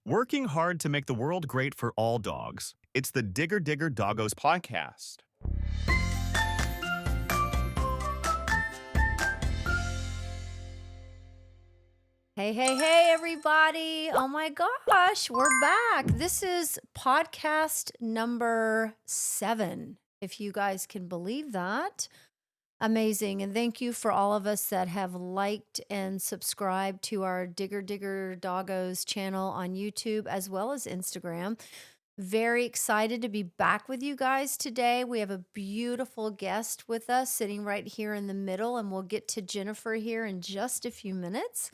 Working hard to make the world great for all dogs. It's the Digger Digger Doggos Podcast. Hey, everybody. Oh my gosh, we're back. This is podcast number 7, if you guys can believe that. Amazing. And thank you for all of us that have liked and subscribed to our Digger Digger Doggos channel on YouTube as well as Instagram. Very excited to be back with you guys today. We have a beautiful guest with us sitting right here in the middle, and we'll get to Jennifer here in just a few minutes.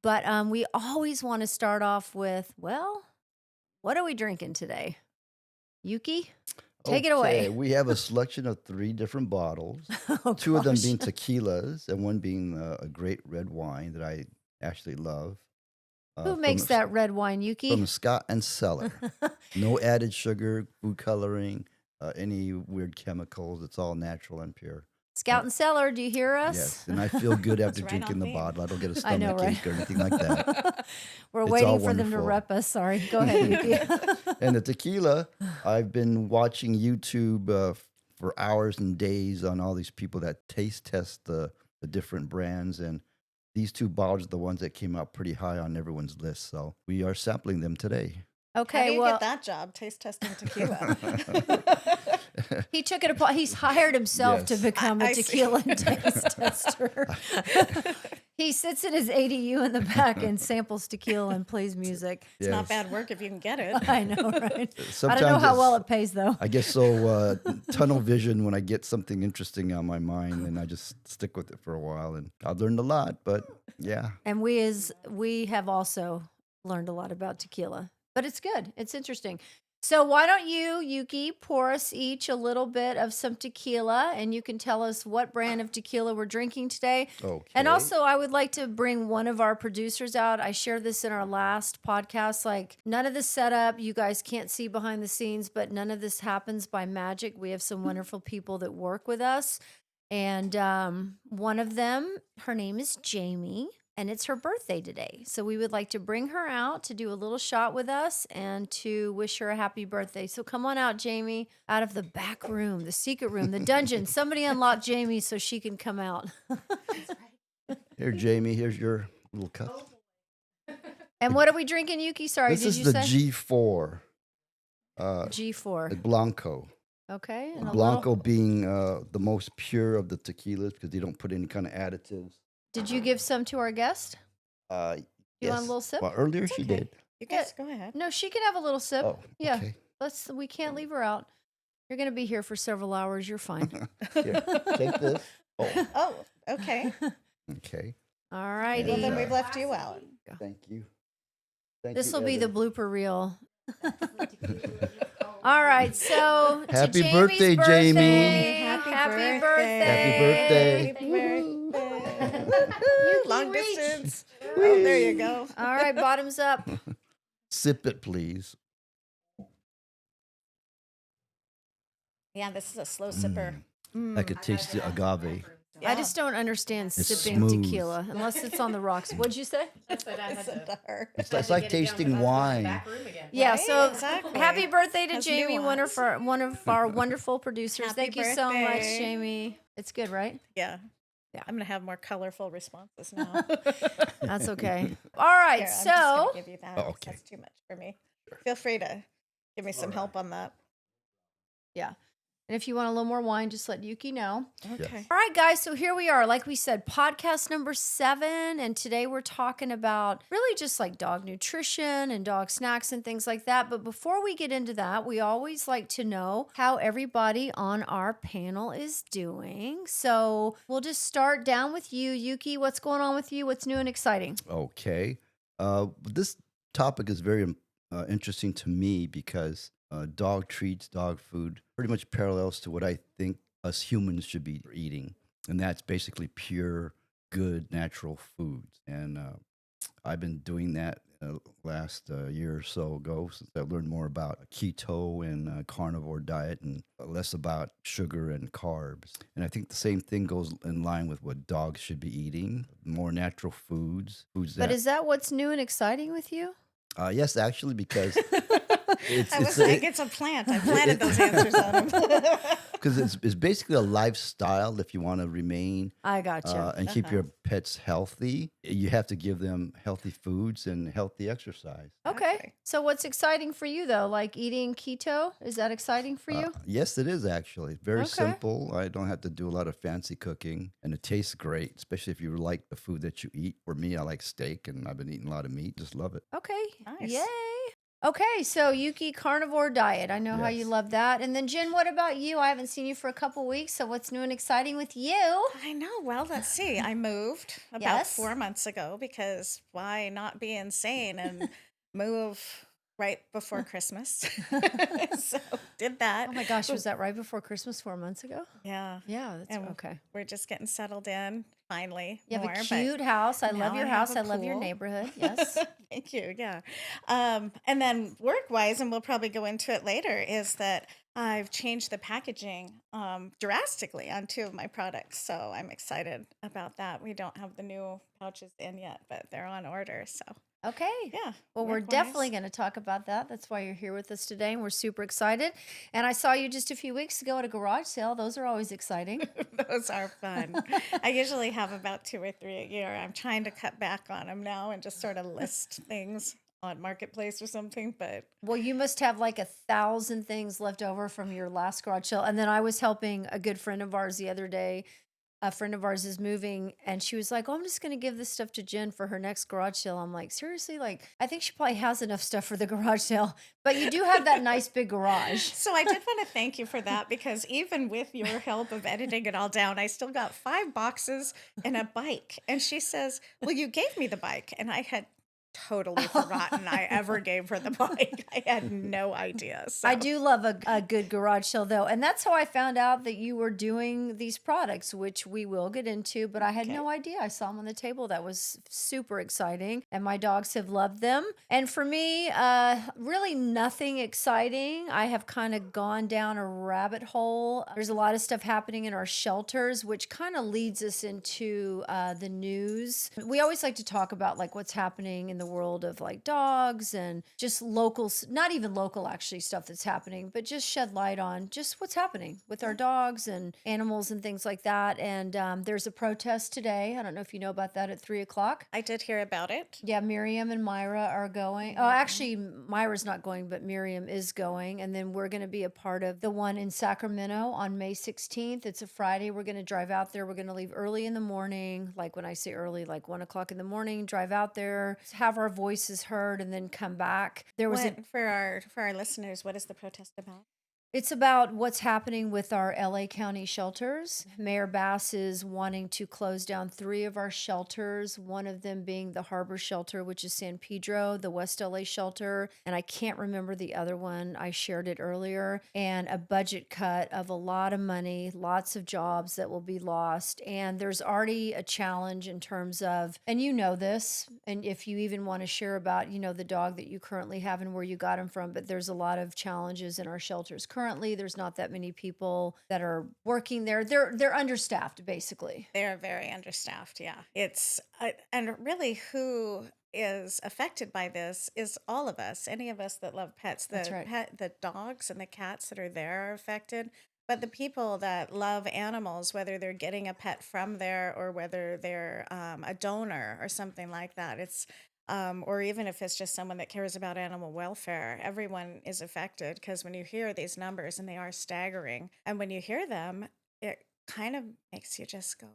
But we always want to start off with, well, what are we drinking today? Yuki, take it away. We have a selection of 3 different bottles, Oh, 2 of them gosh. being tequilas and one being a great red wine that I actually love. Who makes that red wine, Yuki? From Scott and Cellar. No added sugar, food coloring, any weird chemicals. It's all natural and pure. Scout and Cellar, do you hear us? Yes, and I feel good after right drinking on the theme. bottle. I don't get a I know, stomach right? ache or anything like that. We're It's waiting all for them to wonderful. rep us. Sorry. Go ahead, Yuki. And the tequila, I've been watching YouTube for hours and days on all these people that taste test the different brands. And these 2 bottles are the ones that came out pretty high on everyone's list. So we are sampling them today. Okay, How do you well, get that job, taste testing tequila? he took it upon, he's hired himself to Yes. become a I see. tequila taste tester. He sits in his ADU in the back and samples tequila and plays music. It's not bad work if you can get it. I know, right? I Sometimes don't know how it's- well it pays, though. I guess so. Tunnel vision when I get something interesting on my mind, and I just stick with it for a while. And I've learned a lot, but yeah. And we have also learned a lot about tequila, but it's good. It's interesting. So why don't you, Yuki, pour us each a little bit of some tequila, and you can tell us what brand of tequila we're drinking today. Okay. And also, I would like to bring one of our producers out. I shared this in our last podcast. Like, none of this setup, you guys can't see behind the scenes, but none of this happens by magic. We have some wonderful people that work with us. And one of them, her name is Jamie, and it's her birthday today. So we would like to bring her out to do a little shot with us and to wish her a happy birthday. So come on out, Jamie, out of the back room, the secret room, the dungeon. Somebody unlock Jamie so she can come out. Here, Jamie, here's your little cup. And what are we drinking, Yuki? Sorry, This did is you the say? G4. G4. Blanco. Okay. And a Blanco little- being the most pure of the tequilas because they don't put any kind of additives. Did you give some to our guest? You You want a little sip? Well, earlier It's she okay. did. You guys go ahead. No, she can have a little sip. Oh, Yeah. okay. We can't leave her out. You're going to be here for several hours. You're fine. Here, take this. Oh, Oh, okay. okay. All righty. Well, then Yeah. we've left you out. Thank you. Thank This you, will be the Evan. blooper reel. All right, so to Happy Jamie's birthday, Jamie. Happy birthday. Happy birthday. Yuki, Long reach. distance. Oh, there you go. All right, bottoms up. Sip it, please. Yeah, this is a slow sipper. I could taste the agave. I just don't understand It's sipping smooth. tequila unless it's on the rocks. What'd you say? Listen to her. It's like tasting wine. Yeah, Right? so Exactly. happy birthday to Has Jamie, one of nuance. our wonderful producers. Happy Thank you so much, birthday. Jamie. It's good, right? Yeah. Yeah. I'm going to have more colorful responses now. That's okay. All right, Here, I'm just so gonna give you that. Oh, okay. That's too much for me. Feel free to give me some help on that. yeah. And if you want a little more wine, just let Yuki know. Okay. All right, guys. So here we are. Like we said, podcast number 7. And today we're talking about really just like dog nutrition and dog snacks and things like that. But before we get into that, we always like to know how everybody on our panel is doing. So we'll just start down with you, Yuki. What's going on with you? What's new and exciting? Okay. This topic is very interesting to me because dog treats, dog food, pretty much parallels to what I think us humans should be eating. And that's basically pure, good, natural foods. And I've been doing that last year or so ago since I learned more about keto and carnivore diet and less about sugar and carbs. And I think the same thing goes in line with what dogs should be eating, more natural foods But is that what's new and exciting with you? Yes, actually, because I was like, it's a plant. I planted those answers on him. because it's basically a lifestyle. If you want to remain I gotcha. and keep your pets healthy, you have to give them healthy foods and healthy exercise. Okay. Exactly. So what's exciting for you though? Like eating keto? Is that exciting for you? Yes, it is actually very Okay. simple. I don't have to do a lot of fancy cooking, and it tastes great, especially if you like the food that you eat. For me, I like steak, and I've been eating a lot of meat. Just love it. Okay. Nice. Yay. Okay, so Yuki carnivore diet. I know how you Yes. love that. And then Jen, what about you? I haven't seen you for a couple weeks, so what's new and exciting with you? I know. Well, let's see. I moved about Yes. 4 months ago because why not be insane and move right before Christmas? So did that. Oh my gosh, was that right before Christmas 4 months ago? Yeah. Yeah, that's And okay. we're just getting settled in finally. You have more, a but cute house. I love now your I have house. a I love your pool. neighborhood. Yes. Thank you. Yeah. And then work wise, and we'll probably go into it later, is that I've changed the packaging drastically on 2 of my products. So I'm excited about that. We don't have the new pouches in yet, but they're on order. So Okay. yeah. Well, we're work-wise. definitely going to talk about that. That's why you're here with us today, and we're super excited. And I saw you just a few weeks ago at a garage sale. Those are always exciting. Those are fun. I usually have about 2 or 3 a year. I'm trying to cut back on them now and just sort of list things on Marketplace or something. But Well, you must have like 1,000 things left over from your last garage sale. And then I was helping a good friend of ours the other day. A friend of ours is moving, and she was like, "Oh, I'm just going to give this stuff to Jen for her next garage sale." I'm like, "Seriously? Like, I think she probably has enough stuff for the garage sale, but you do have that nice big garage." so I did want to thank you for that, because even with your help of editing it all down, I still got 5 boxes and a bike. And she says, "Well, you gave me the bike." And I had totally forgotten I ever gave her the bike. I had no idea. So I do love a good garage sale, though. And that's how I found out that you were doing these products, which we will get into. But I had no idea. I saw them on the table. That was super exciting. And my dogs have loved them. And for me, really nothing exciting. I have kind of gone down a rabbit hole. There's a lot of stuff happening in our shelters, which kind of leads us into the news. We always like to talk about like what's happening in the world of like dogs and just local, not even local actually stuff that's happening, but just shed light on just what's happening with our dogs and animals and things like that. And there's a protest today. I don't know if you know about that at 3:00. I did hear about it. Yeah, Miriam and Myra are going. Oh, actually, Myra's not going, but Miriam is going. And then we're going to be a part of the one in Sacramento on May 16th. It's a Friday. We're going to drive out there. We're going to leave early in the morning. Like when I say early, like 1:00 in the morning, drive out there, have our voices heard, and then come back. There was For our listeners, what is the protest about? It's about what's happening with our LA County shelters. Mayor Bass is wanting to close down 3 of our shelters, one of them being the Harbor Shelter, which is San Pedro, the West LA shelter, and I can't remember the other one. I shared it earlier. And a budget cut of a lot of money, lots of jobs that will be lost. And there's already a challenge in terms of, and you know this, and if you even want to share about, you know, the dog that you currently have and where you got him from, but there's a lot of challenges in our shelters currently. There's not that many people that are working there. They're understaffed, basically. They're very understaffed. Yeah. It's, and really who is affected by this is all of us, any of us that love pets. That's right. The dogs and the cats that are there are affected. But the people that love animals, whether they're getting a pet from there or whether they're a donor or something like that, it's or even if it's just someone that cares about animal welfare, everyone is affected, because when you hear these numbers, and they are staggering, and when you hear them, it kind of makes you just go,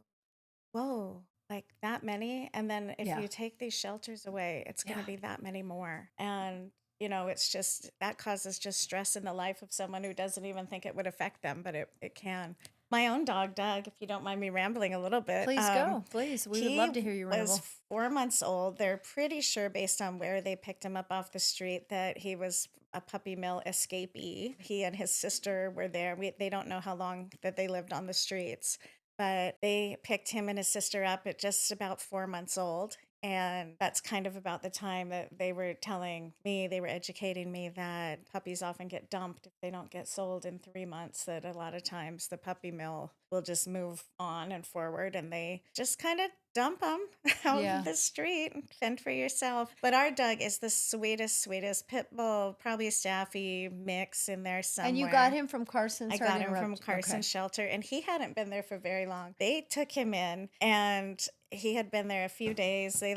whoa, like that many? And then if Yeah. you take these shelters away, it's going to Yeah. be that many more. And it's just, that causes just stress in the life of someone who doesn't even think it would affect them, but it can. My own dog, Doug, if you don't mind me rambling a little bit. Please go. Please. We would love to hear you He was ramble. 4 months old. They're pretty sure, based on where they picked him up off the street, that he was a puppy mill escapee. He and his sister were there. They don't know how long that they lived on the streets, but they picked him and his sister up at just about 4 months old. And that's kind of about the time that they were telling me, they were educating me that puppies often get dumped if they don't get sold in 3 months, that a lot of times the puppy mill will just move on and forward, and they just kind of dump them out Yeah. in the street and fend for yourself. But our dog is the sweetest, sweetest pit bull, probably a Staffy mix in there somewhere. And you got him from Carson? I Sorry to got him from interrupt. Carson Okay. Shelter, and he hadn't been there for very long. They took him in, and he had been there a few days. They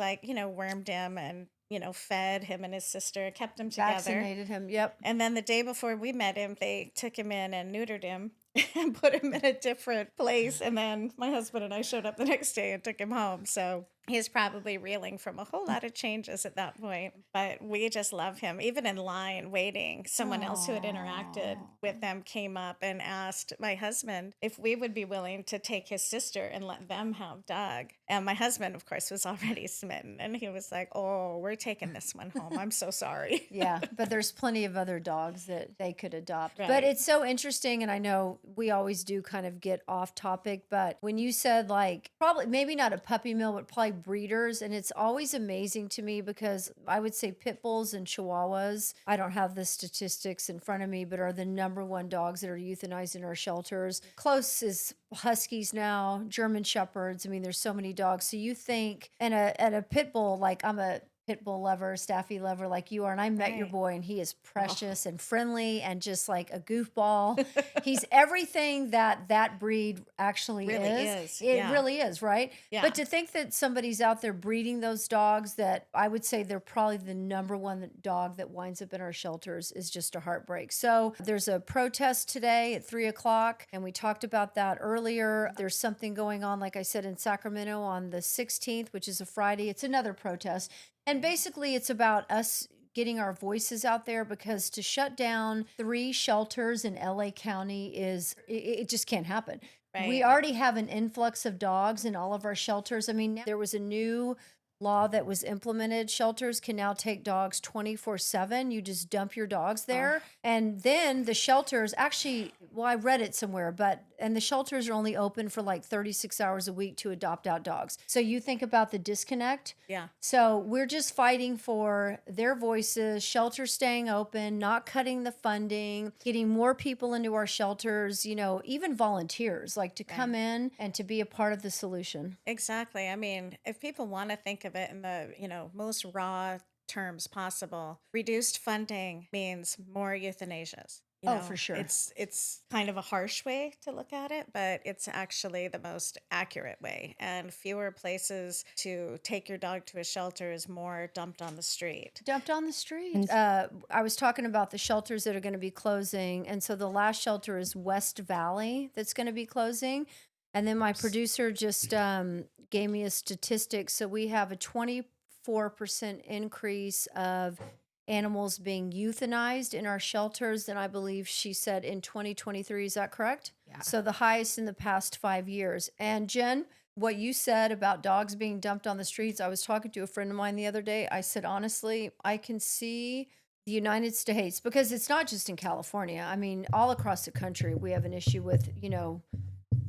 wormed him and fed him and his sister, kept him together. Vaccinated him. Yep. And then the day before we met him, they took him in and neutered him and put him in a different place. And then my husband and I showed up the next day and took him home. So he's probably reeling from a whole lot of changes at that point. But we just love him. Even in line waiting, someone else who had interacted with them came up and asked my husband if we would be willing to take his sister and let them have Doug. And my husband, of course, was already smitten. And he was like, oh, we're taking this one home. I'm so sorry. Yeah, but there's plenty of other dogs that they could adopt. But Right. it's so interesting, and I know we always do kind of get off topic, but when you said like probably maybe not a puppy mill, but probably breeders, and it's always amazing to me because I would say pit bulls and chihuahuas, I don't have the statistics in front of me, but are the number one dogs that are euthanized in our shelters. Close is huskies now, German shepherds. I mean, there's so many dogs. So you think, and a pit bull, like I'm a pit bull lover, Staffy lover like you are. And I met your Right. boy and he is precious and friendly and just like a goofball. He's everything that breed actually Really is. is, It yeah. really is, right? Yeah. But to think that somebody's out there breeding those dogs that I would say they're probably the number one dog that winds up in our shelters is just a heartbreak. So there's a protest today at 3:00 and we talked about that earlier. There's something going on, like I said, in Sacramento on the 16th, which is a Friday. It's another protest. And basically, it's about us getting our voices out there because to shut down 3 shelters in LA County it just can't happen. We Right. already have an influx of dogs in all of our shelters. I mean, there was a new law that was implemented. Shelters can now take dogs 24/7. You just dump your dogs there. And then the shelters actually, well, I read it somewhere, and the shelters are only open for like 36 hours a week to adopt out dogs. So you think about the disconnect. Yeah. So we're just fighting for their voices, shelters staying open, not cutting the funding, getting more people into our shelters, even volunteers like to come in and to be a part of the solution. Exactly. I mean, if people want to think of it in the, most raw terms possible, reduced funding means more euthanasias. Oh, for sure. It's kind of a harsh way to look at it, but it's actually the most accurate way. And fewer places to take your dog to a shelter is more dumped on the street. Dumped on the street. I was talking about the shelters that are going to be closing. And so the last shelter is West Valley that's going to be closing. And then my producer just gave me a statistic. So we have a 24% increase of animals being euthanized in our shelters than I believe she said in 2023. Is that correct? Yeah. So the highest in the past 5 years. And Jen, what you said about dogs being dumped on the streets, I was talking to a friend of mine the other day. I said, honestly, I can see the United States, because it's not just in California. I mean, all across the country, we have an issue with,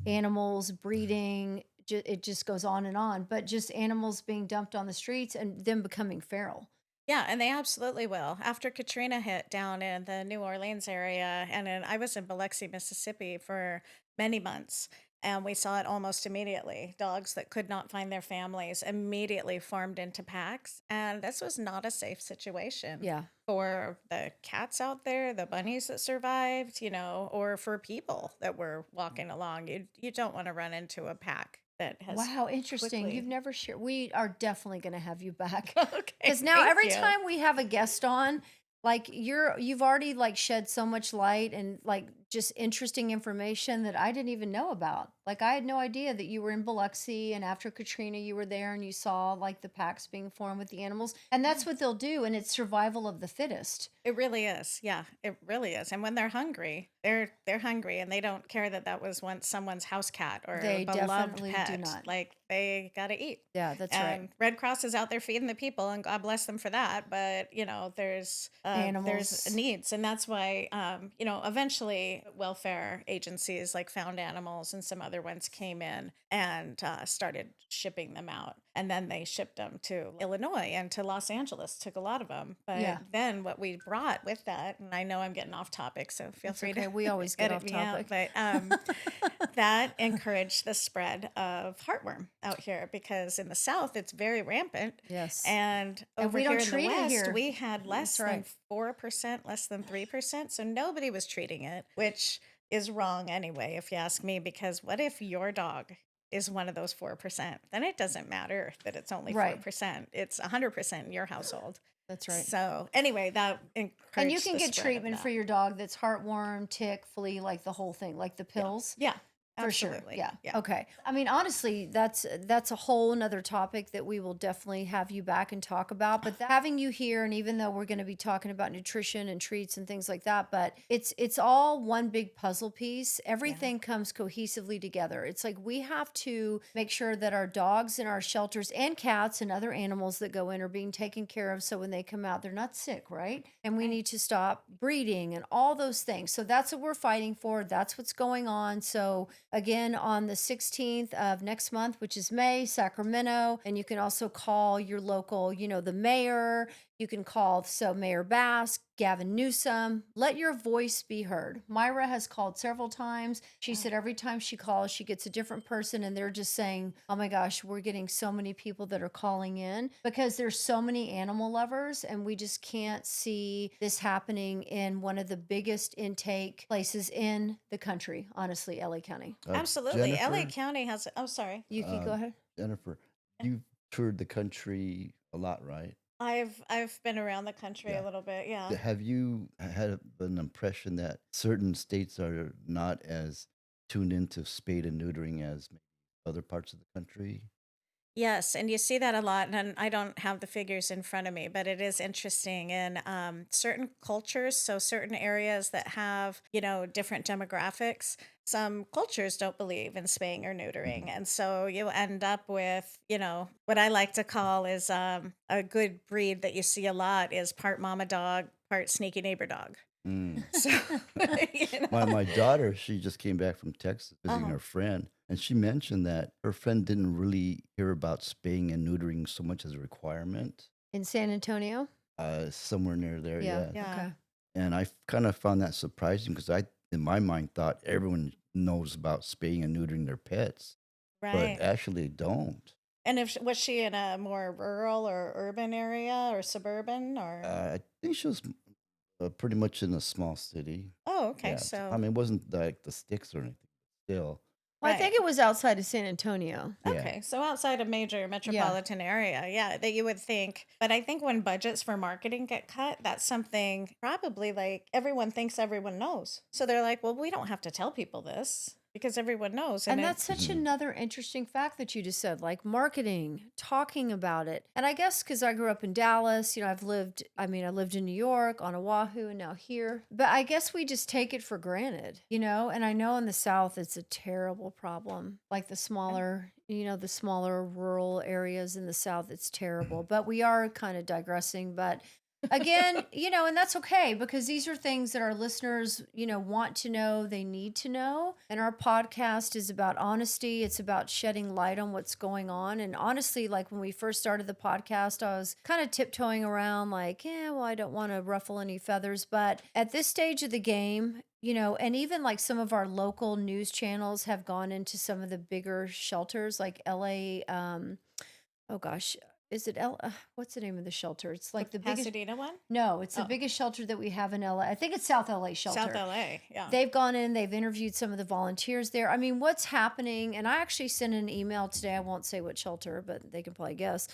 animals breeding. It just goes on, but just animals being dumped on the streets and them becoming feral. Yeah, and they absolutely will. After Katrina hit down in the New Orleans area, and then I was in Biloxi, Mississippi for many months, and we saw it almost immediately. Dogs that could not find their families immediately formed into packs, and this was not a safe situation. Yeah. For the cats out there, the bunnies that survived, or for people that were walking along. You don't want to run into a pack that has. Wow, interesting. quickly- You've never shared. We are definitely going to have you back. Okay, Because now thank every you. time we have a guest on, like you've already like shed so much light and like just interesting information that I didn't even know about. Like I had no idea that you were in Biloxi and after Katrina you were there and you saw like the packs being formed with the animals. And that's what they'll do, and it's survival of the fittest. It really is. Yeah, it really is. And when they're hungry, they're hungry, and they don't care that was once someone's house cat or They a beloved definitely do pet. not. Like they got to eat. Yeah, that's And right. Red Cross is out there feeding the people, and God bless them for that. But there's Animals. needs, and that's why eventually welfare agencies like Found Animals and some other other ones came in and started shipping them out. And then they shipped them to Illinois and to Los Angeles, took a lot of them. But Yeah. then what we brought with that, and I know I'm getting off topic, so feel That's free okay. to We always get edit off me out. topic. But that encouraged the spread of heartworm out here because in the South, it's very rampant. Yes. And And over we don't here in the treat it West, here. we had less That's than right. 4%, less than 3%. So nobody was treating it, which is wrong anyway, if you ask me, because what if your dog is one of those 4%? Then it doesn't matter that it's only Right. 4%. It's 100% in your household. That's right. So anyway, that encouraged And you can the get spread of treatment that. for your dog that's heartworm, tick, flea, like the whole thing, like the pills. Yeah, For sure. absolutely. Yeah. Okay. I mean, honestly, that's a whole nother topic that we will definitely have you back and talk about. But having you here, and even though we're going to be talking about nutrition and treats and things like that, but it's all one big puzzle piece. Everything comes cohesively together. It's like we have to make sure that our dogs in our shelters and cats and other animals that go in are being taken care of. So when they come out, they're not sick, right? And we need to stop breeding and all those things. So that's what we're fighting for. That's what's going on. So again, on the 16th of next month, which is May, Sacramento. And you can also call your local, the mayor. You can call, Mayor Bass, Gavin Newsom. Let your voice be heard. Myra has called several times. She said every time she calls, she gets a different person. And they're just saying, oh my gosh, we're getting so many people that are calling in because there's so many animal lovers. And we just can't see this happening in one of the biggest intake places in the country, honestly, LA County. Absolutely. LA Jennifer, County has, oh, sorry. You can go ahead. Jennifer, you've toured the country a lot, right? I've been around the country Yeah. a little bit. Yeah. Have you had an impression that certain states are not as tuned into spade and neutering as maybe other parts of the country? Yes, and you see that a lot, and I don't have the figures in front of me, but it is interesting in certain cultures. So certain areas that have, different demographics. Some cultures don't believe in spaying or neutering, and so you end up with, what I like to call is a good breed that you see a lot is part mama dog, part sneaky neighbor dog. Mm. So, My daughter, she just came back from Texas visiting Uh-huh. her friend, and she mentioned that her friend didn't really hear about spaying and neutering so much as a requirement. In San Antonio? Somewhere near there, Yeah. yes. Yeah. Okay. And I kind of found that surprising because I, in my mind, thought everyone knows about spaying and neutering their pets, but Right. actually they don't. And if was she in a more rural or urban area or suburban or? I think she was pretty much in a small city. Oh, okay. Yeah, So, I mean, it wasn't like the sticks or anything. Still, Well, I think right. it was outside of San Antonio. yeah. Okay, so outside a major metropolitan area, yeah, that you would think. But I think when budgets for marketing get cut, that's something probably like everyone thinks everyone knows. So they're like, well, we don't have to tell people this because everyone knows. And it- that's such Mhm. another interesting fact that you just said, like marketing, talking about it. And I guess because I grew up in Dallas, I lived in New York, on Oahu, and now here. But I guess we just take it for granted, And I know in the South, it's a terrible problem. Like the smaller rural areas in the South, it's terrible. But we are kind of digressing. But again, and that's okay because these are things that our listeners, want to know, they need to know. And our podcast is about honesty. It's about shedding light on what's going on. And honestly, like when we first started the podcast, I was kind of tiptoeing around like, I don't want to ruffle any feathers. But at this stage of the game, and even like some of our local news channels have gone into some of the bigger shelters like LA, oh gosh, is it what's the name of the shelter? It's like the biggest. Pasadena one? No, it's the Oh. biggest shelter that we have in LA. I think it's South LA shelter. South LA, yeah. They've gone in, they've interviewed some of the volunteers there. I mean, what's happening? And I actually sent an email today. I won't say what shelter, but they can probably guess.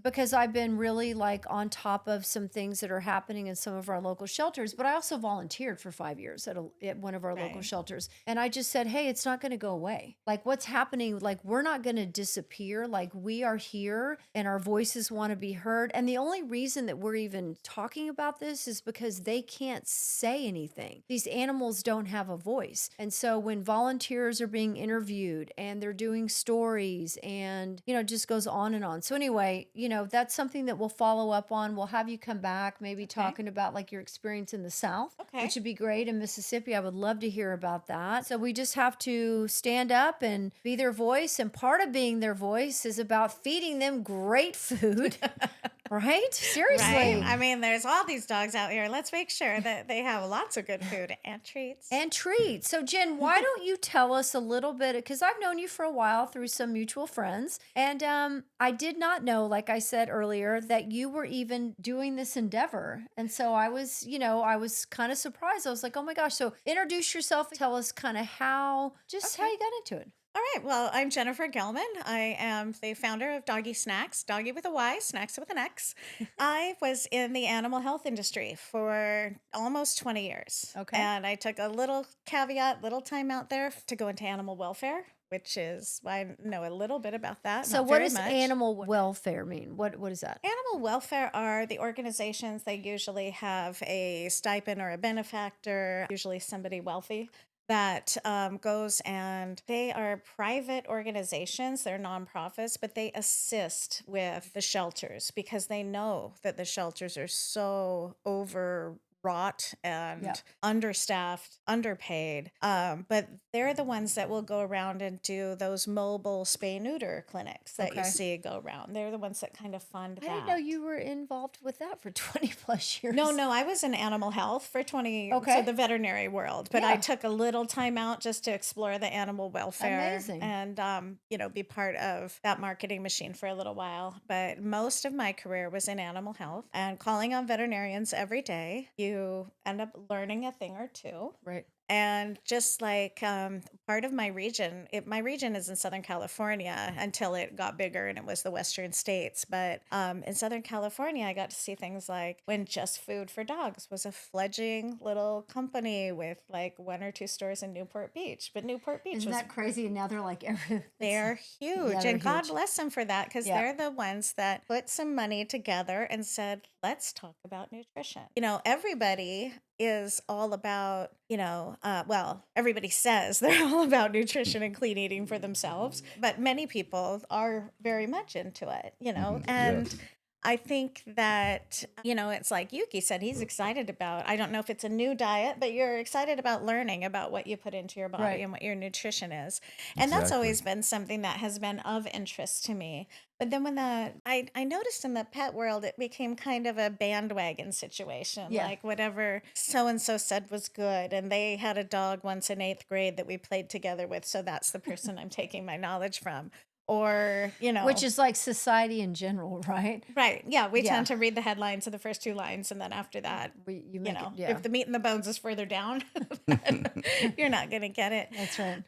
Because I've been really like on top of some things that are happening in some of our local shelters. But I also volunteered for 5 years at one of our local Right. shelters. And I just said, hey, it's not going to go away. Like what's happening, like we're not going to disappear. Like we are here and our voices want to be heard. And the only reason that we're even talking about this is because they can't say anything. These animals don't have a voice. And so when volunteers are being interviewed and they're doing stories and, it just goes on and on. So anyway, that's something that we'll follow up on. We'll have you come back, maybe talking about like your experience in the South, Okay. which would be great. In Mississippi, I would love to hear about that. So we just have to stand up and be their voice. And part of being their voice is about feeding them great food. Right? Seriously. Right? I mean, there's all these dogs out here. Let's make sure that they have lots of good food and treats. And treats. So, Jen, why don't you tell us a little bit? Because I've known you for a while through some mutual friends. And I did not know, like I said earlier, that you were even doing this endeavor. And so I was kind of surprised. I was like, oh my gosh. So introduce yourself. Tell us kind of how you got into it. All right. Well, I'm Jennifer Gellman. I am the founder of Doggy Snax, Doggy with a Y, Snacks with an X. I was in the animal health industry for almost 20 years. Okay. And I took a little caveat, little time out there to go into animal welfare, which is, I know a little bit about that. So not what very does much. animal welfare mean? What is that? Animal welfare are the organizations. They usually have a stipend or a benefactor, usually somebody wealthy, that goes, and they are private organizations. They're nonprofits, but they assist with the shelters because they know that the shelters are so overwrought and understaffed, underpaid. But they're the ones that will go around and do those mobile spay-neuter clinics that you see go around. They're the ones that kind of fund that. I didn't know you were involved with that for 20 plus years. No, I was in animal health for 20, so the veterinary world. But I took a little time out just to explore the animal welfare. Amazing. And, be part of that marketing machine for a little while. But most of my career was in animal health and calling on veterinarians every day. You end up learning a thing or two. Right. And just like part of my region is in Southern California until it got bigger and it was the Western states. But in Southern California, I got to see things like when Just Food for Dogs was a fledgling little company with like 1 or 2 stores in Newport Beach. But Newport Beach Isn't that crazy? And now they're like they're huge. they're And God huge. bless them for that because they're the ones that put some money together and said, let's talk about nutrition. Everybody is all about, everybody says they're all about nutrition and clean eating for themselves, but many people are very much into it, and Yes. I think that, it's like Yuki said, he's excited about, I don't know if it's a new diet, but you're excited about learning about what you put into your body Right. and what your nutrition is. And that's Exactly. always been something that has been of interest to me. But then when I noticed in the pet world, it became kind of a bandwagon situation. Yeah. Like whatever so-and-so said was good. And they had a dog once in 8th grade that we played together with. So that's the person I'm taking my knowledge from. Or, Which is like society in general, right? right. Yeah. We tend to read the headlines of the first 2 lines. And then after that, You make it, if the meat and the bones is further down, then you're not going to get it. That's right.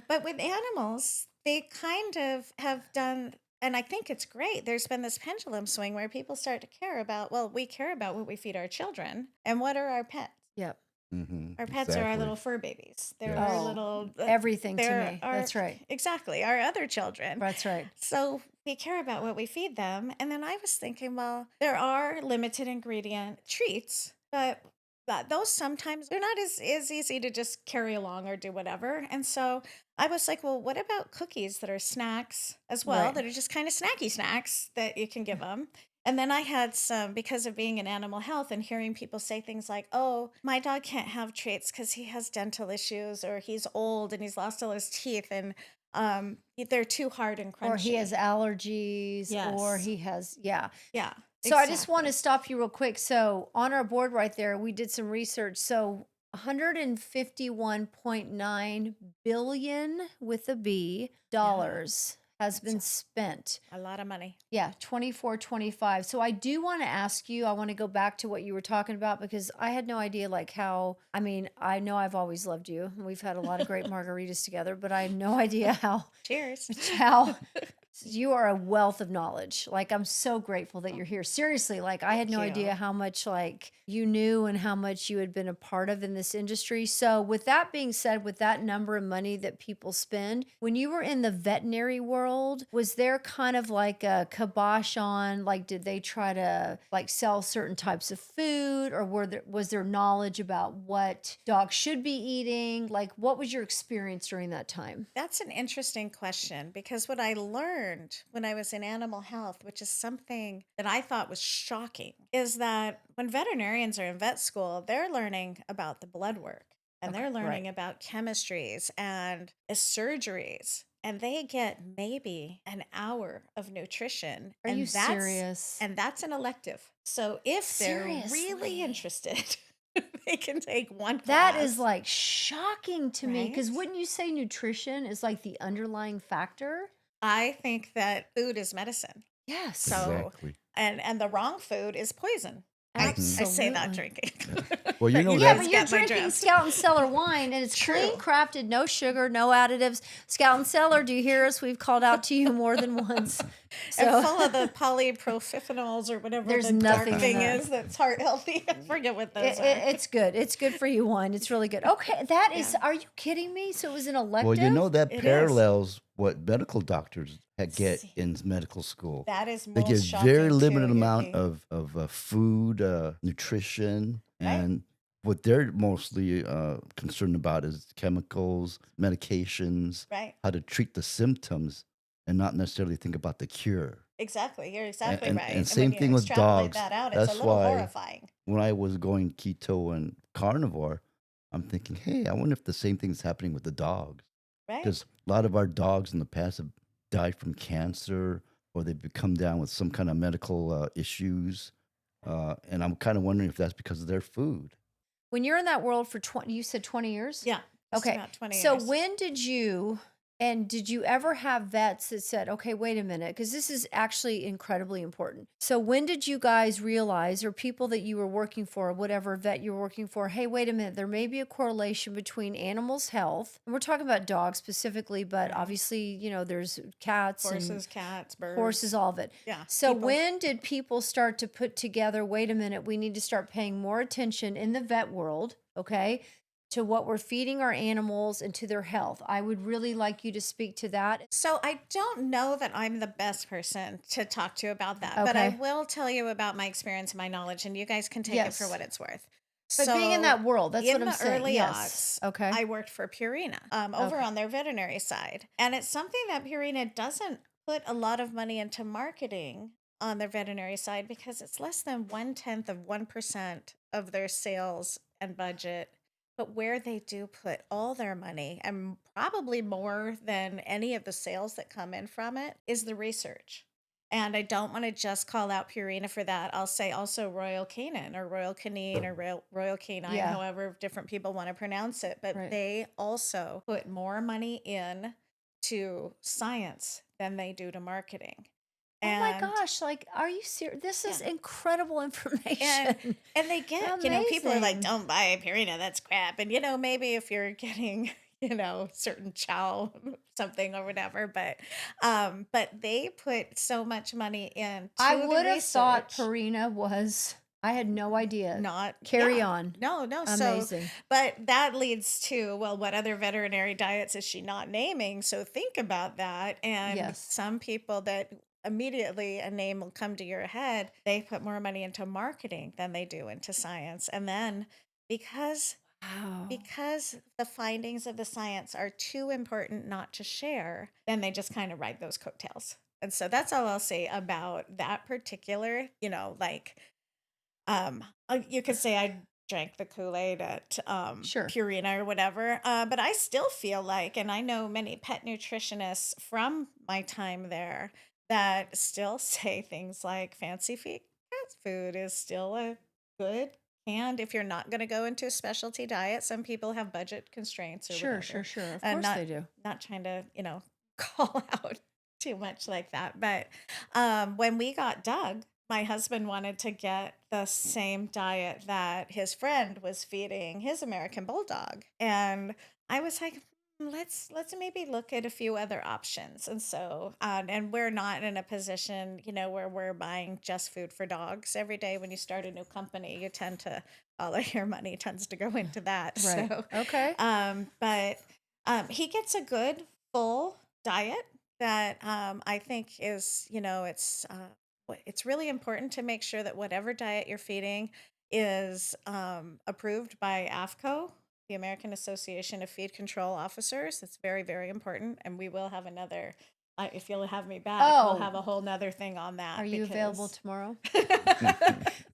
But with animals, they kind of have done, and I think it's great. There's been this pendulum swing where people start to care about, we care about what we feed our children and what are our pets. Yep. Mm-hmm. Our pets are our little fur babies. They're Yes. our Oh, little Everything to they're me. our- That's right. Exactly, our other children. That's right. So we care about what we feed them. And then I was thinking, there are limited ingredient treats, but those sometimes they're not as easy to just carry along or do whatever. And so I was like, what about cookies that are snacks as well, Right. that are just kind of snacky snacks that you can give them? And then I had some, because of being in animal health and hearing people say things like, oh, my dog can't have treats because he has dental issues or he's old and he's lost all his teeth and they're too hard and crunchy. Or he has allergies, or Yes. he has, yeah. Yeah. So I just want to exactly. stop you real quick. So on our board right there, we did some research. So 151.9 billion with a B dollars has been spent. A lot of money. Yeah, 24, 25. So I do want to ask you, I want to go back to what you were talking about because I had no idea I know I've always loved you. We've had a lot of great margaritas together, but I had no idea how Cheers. you are a wealth of knowledge. Like, I'm so grateful that you're here. Seriously, like I had no Thank you. idea how much you knew and how much you had been a part of in this industry. So with that being said, with that number of money that people spend, when you were in the veterinary world, was there kind of like a kibosh on, did they try to sell certain types of food, or was there knowledge about what dogs should be eating? What was your experience during that time? That's an interesting question because what I learned learned when I was in animal health, which is something that I thought was shocking, is that when veterinarians are in vet school, they're learning about the blood work and Okay, they're right. learning about chemistries and surgeries. And they get maybe an hour of nutrition. Are you serious? And that's an elective. So if they're really Seriously? interested, they can take one That class. is like shocking to me because Right? wouldn't you say nutrition is like the underlying factor? I think that food is medicine. Yes. So Exactly. and the wrong food is poison. I say that Absolutely. drinking. Well, you But know Yeah, that- but guys you're get my drinking drift. Scout and Cellar wine, and it's clean True. crafted, no sugar, no additives. Scout and Cellar, do you hear us? We've called out to you more than once. And So full of the polyprophenols or whatever There's the dark nothing in thing that. is that's heart healthy. I forget what those are. it's good. It's good for you, wine. It's really good. Okay, that is. Yeah. Are you kidding me? So it was an elective. Well, you know that It is. parallels what medical doctors get See. in medical school. That is They most get shocking very limited too, amount Yuki. of food, nutrition, Right. and what they're mostly concerned about is chemicals, medications, Right. how to treat the symptoms, and not necessarily think about the cure. Exactly. You're exactly and- right. and when same you thing with extrapolate dogs. that out, it's a That's little why- horrifying. When I was going keto and carnivore, I'm thinking, hey, I wonder if the same thing's happening with the dogs. Right? Because a lot of our dogs in the past have died from cancer or they've come down with some kind of medical issues. And I'm kind of wondering if that's because of their food. When you're in that world for 20, you said 20 years? Yeah. Just Okay. about 20 So years. when did you ever have vets that said, okay, wait a minute, because this is actually incredibly important. So when did you guys realize, or people that you were working for, whatever vet you were working for, hey, wait a minute, there may be a correlation between animals' health, and we're talking about dogs specifically, but Yeah. obviously, there's cats Horses, and cats, birds. horses, all of it. Yeah. So people- when did people start to put together, wait a minute, we need to start paying more attention in the vet world, okay, to what we're feeding our animals and to their health? I would really like you to speak to that. So I don't know that I'm the best person to talk to about that, but I Okay. will tell you about my experience and my knowledge, and you guys can take it for Yes. what it's worth. But being in that world, that's in what I'm the saying. early Yes. aughts, Okay. I worked for Purina over Okay. on their veterinary side, and it's something that Purina doesn't put a lot of money into marketing on their veterinary side because it's less than 1/10 of 1% of their sales and budget. But where they do put all their money, and probably more than any of the sales that come in from it, is the research. And I don't want to just call out Purina for that. I'll say also Royal Canin or Royal Canin or Royal Canine, Yeah. however different people want to pronounce it. But Right. they also put more money in to science than they do to marketing. Oh my And- gosh, like, are you serious? This is Yeah. incredible information. And they get, people are like, Amazing. don't buy Purina, that's crap. And, maybe if you're getting, certain chow, something or whatever, but they put so much money in. I the would have thought research, Purina was, I had no idea. not Carry yeah. on. No. Amazing. But that leads to, well, what other veterinary diets is she not naming? So think about that. And Yes. some people that immediately a name will come to your head, they put more money into marketing than they do into science. And then because Wow. the findings of the science are too important not to share, then they just kind of ride those coattails. And so that's all I'll say about that particular, you could say I drank the Kool-Aid at Sure. Purina or whatever. But I still feel like, and I know many pet nutritionists from my time there that still say things like fancy cat food is still a good canned if you're not going to go into a specialty diet. Some people have budget constraints or Sure. whatever. Of And course they do. Not trying to, call out too much like that. But when we got Doug, my husband wanted to get the same diet that his friend was feeding his American Bulldog. And I was like, let's maybe look at a few other options. And so, and we're not in a position, where we're buying just food for dogs every day. When you start a new company, you tend to, all of your money tends to go into that. Right. So, Okay. but he gets a good full diet that I think is, it's really important to make sure that whatever diet you're feeding is approved by AFCO, the American Association of Feed Control Officers. It's very, very important. And we will have another if you'll have me back, we'll Oh, have a whole nother thing on that. are you available Because tomorrow?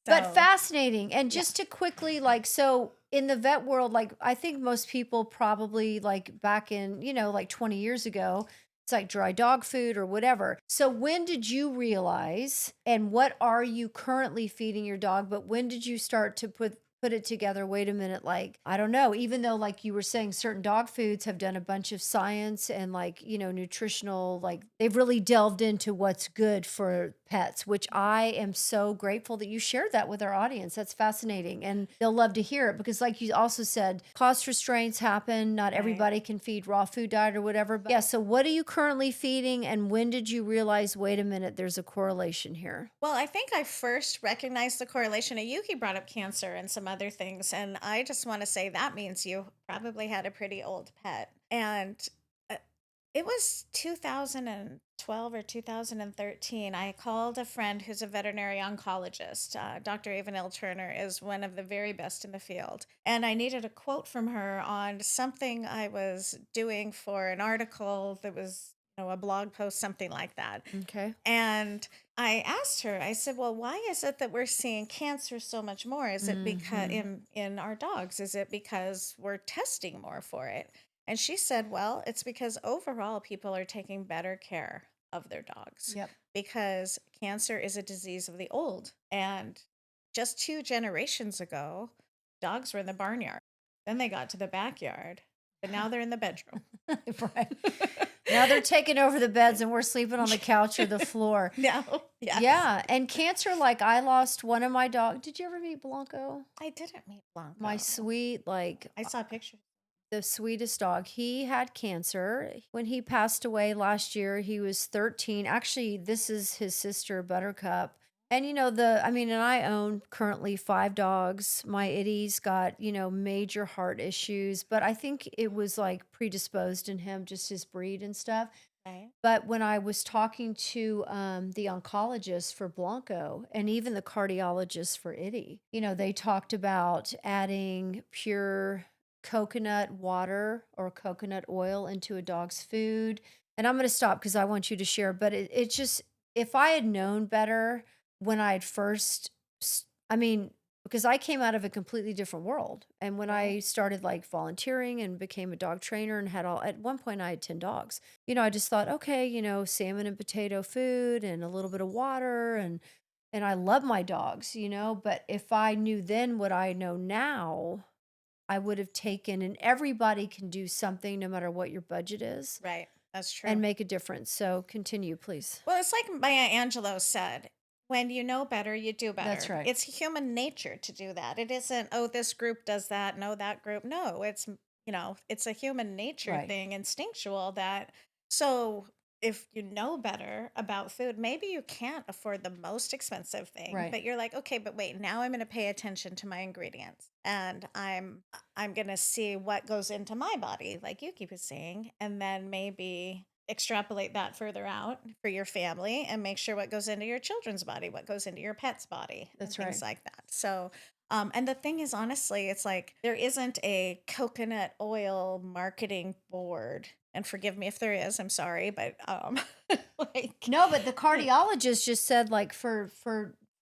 But so fascinating. And yeah, just to quickly, like, so in the vet world, like, I think most people probably, like, back in, like 20 years ago, it's like dry dog food or whatever. So when did you realize, and what are you currently feeding your dog? But when did you start to put it together? Wait a minute, like, I don't know, even though, like you were saying, certain dog foods have done a bunch of science and, like, nutritional, like, they've really delved into what's good for pets, which I am so grateful that you shared that with our audience. That's fascinating. And they'll love to hear it because, like you also said, cost restraints happen. Not right. everybody can feed raw food diet or whatever. But yeah, so what are you currently feeding? And when did you realize, wait a minute, there's a correlation here? Well, I think I first recognized the correlation. Yuki brought up cancer and some other things, and I just want to say that means you probably had a pretty old pet. And uh, it was 2012 or 2013. I called a friend who's a veterinary oncologist. Dr. Avenel Turner is one of the very best in the field. And I needed a quote from her on something I was doing for an article that was, a blog post, something like that. Okay. And I asked her, I said, well, why is it that we're seeing cancer so much more? Is it because in our dogs? Is it because we're testing more for it? And she said, well, it's because overall people are taking better care of their dogs Yep. because cancer is a disease of the old. And just 2 generations ago, dogs were in the barnyard. Then they got to the backyard, but now they're in the bedroom. Right. Now they're taking over the beds and we're sleeping on the couch or the floor. No, yes. Yeah. And cancer, like I lost one of my dogs. Did you ever meet Blanco? I didn't meet Blanco. My sweet, like I saw pictures. the sweetest dog. He had cancer. When he passed away last year, he was 13. Actually, this is his sister, Buttercup. And and I own currently 5 dogs. My Itty's got, major heart issues, but I think it was like predisposed in him, just his breed and stuff. Right. But when I was talking to the oncologist for Blanco and even the cardiologist for Itty, they talked about adding pure coconut water or coconut oil into a dog's food. And I'm going to stop because I want you to share. But it just, if I had known better when I had first, because I came out of a completely different world. And when I Right. started like volunteering and became a dog trainer and at one point I had 10 dogs, I just thought, okay, salmon and potato food and a little bit of water. And I love my dogs, but if I knew then what I know now, I would have taken, and everybody can do something no matter what your budget is Right. That's true. and make a difference. So continue, please. Well, it's like Maya Angelou said, when you know better, you do better. That's right. It's human nature to do that. It isn't, oh, this group does that, no, that group. No, it's a human nature Right. thing, instinctual that. So if you know better about food, maybe you can't afford the most expensive thing, Right. but you're like, okay, but wait, now I'm going to pay attention to my ingredients and I'm going to see what goes into my body, like you keep saying, and then maybe extrapolate that further out for your family and make sure what goes into your children's body, what goes into your pet's body, and That's things right. like that. So, and the thing is, honestly, it's like there isn't a coconut oil marketing board. And forgive me if there is, I'm sorry, but like No, but the cardiologist just said, like, for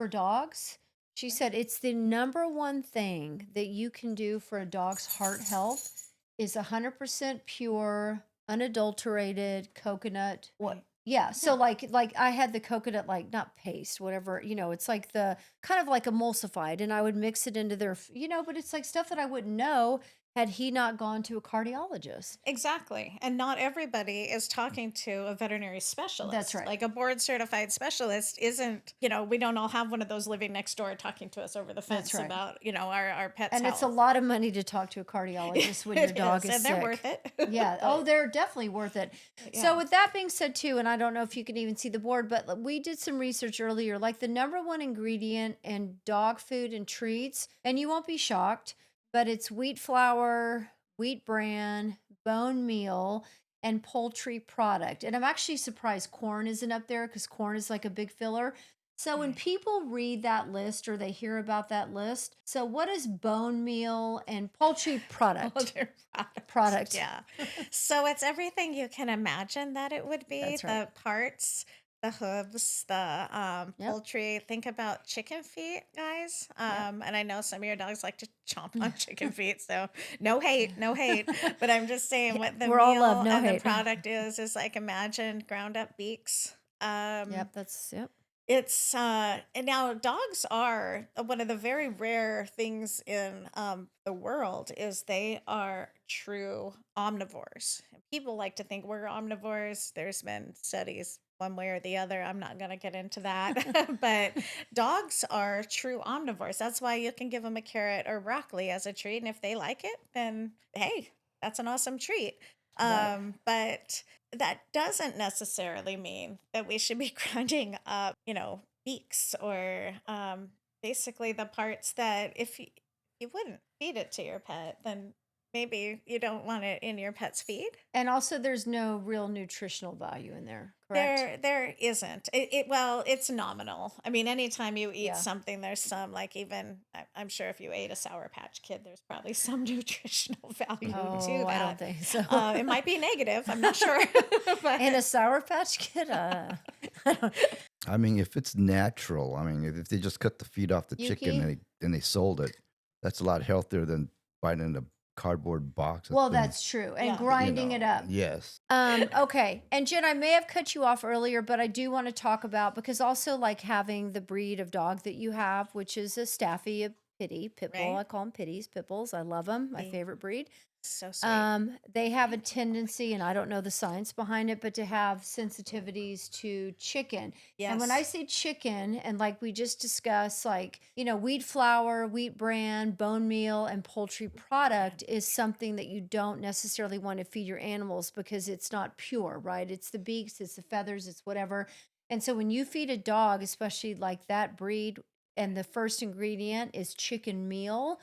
dogs, she said it's the number one thing that you can do for a dog's heart health is 100% pure, unadulterated coconut. What? Right. Yeah. So Yeah. like I had the coconut, like, not paste, whatever, it's like the kind of like emulsified, and I would mix it into but it's like stuff that I wouldn't know had he not gone to a cardiologist. Exactly. And not everybody is talking to a veterinary specialist. That's right. Like a board certified specialist isn't, we don't all have one of those living next door talking to us over the fence right. about, our pet's And health. it's a lot of money to talk to a cardiologist when your It dog is, is and sick. they're worth it. Yeah. Oh, But, they're definitely worth it. yeah. So with that being said too, and I don't know if you can even see the board, but we did some research earlier, like the number one ingredient in dog food and treats, and you won't be shocked, but it's wheat flour, wheat bran, bone meal, and poultry product. And I'm actually surprised corn isn't up there because corn is like a big filler. So when people read that list or they hear about that list, so what is bone meal and poultry product? Poultry Product. Yeah. So it's everything you can imagine that it would be. That's right. The parts, the hooves, the Yep. poultry. Think about chicken feet, guys. Yep. And I know some of your dogs like to chomp on chicken feet, so no hate, no hate. But I'm just saying what the We're all love, meal no and the hate. product is like imagine ground up beaks. Yep, yep. It's and now dogs are one of the very rare things in the world is they are true omnivores. And people like to think we're omnivores. There's been studies one way or the other. I'm not going to get into that, but dogs are true omnivores. That's why you can give them a carrot or broccoli as a treat, and if they like it, then hey, that's an awesome treat. Right. But that doesn't necessarily mean that we should be grinding up, beaks or basically the parts that if you wouldn't feed it to your pet, then maybe you don't want it in your pet's feed. And also there's no real nutritional value in there, correct? There isn't. Well, it's nominal. I mean, anytime you eat Yeah. something, there's some like even I'm sure if you ate a Sour Patch Kid, there's probably some nutritional value to Oh, I don't that. think so. It might be negative. I'm not sure. But And a Sour Patch Kid? I mean, if it's natural, I mean, if they just cut the feet off the chicken Yuki? and they sold it, that's a lot healthier than buying it in a cardboard box. Well, that's true. And Yeah. you grinding it know, up. Yes. Okay. And Jen, I may have cut you off earlier, but I do want to talk about because also like having the breed of dog that you have, which is a Staffy, a Pitty, Pit Bull. Right. I call them Pitties, Pit Bulls. I love them. My Me. favorite breed. So sweet. They have a tendency, and I don't know the science behind it, but to have sensitivities to chicken. And when I Yes. say chicken, and like we just discussed, like, wheat flour, wheat bran, bone meal, and poultry product is something that you don't necessarily want to feed your animals because it's not pure, right? It's the beaks, it's the feathers, it's whatever. And so when you feed a dog, especially like that breed, and the first ingredient is chicken meal,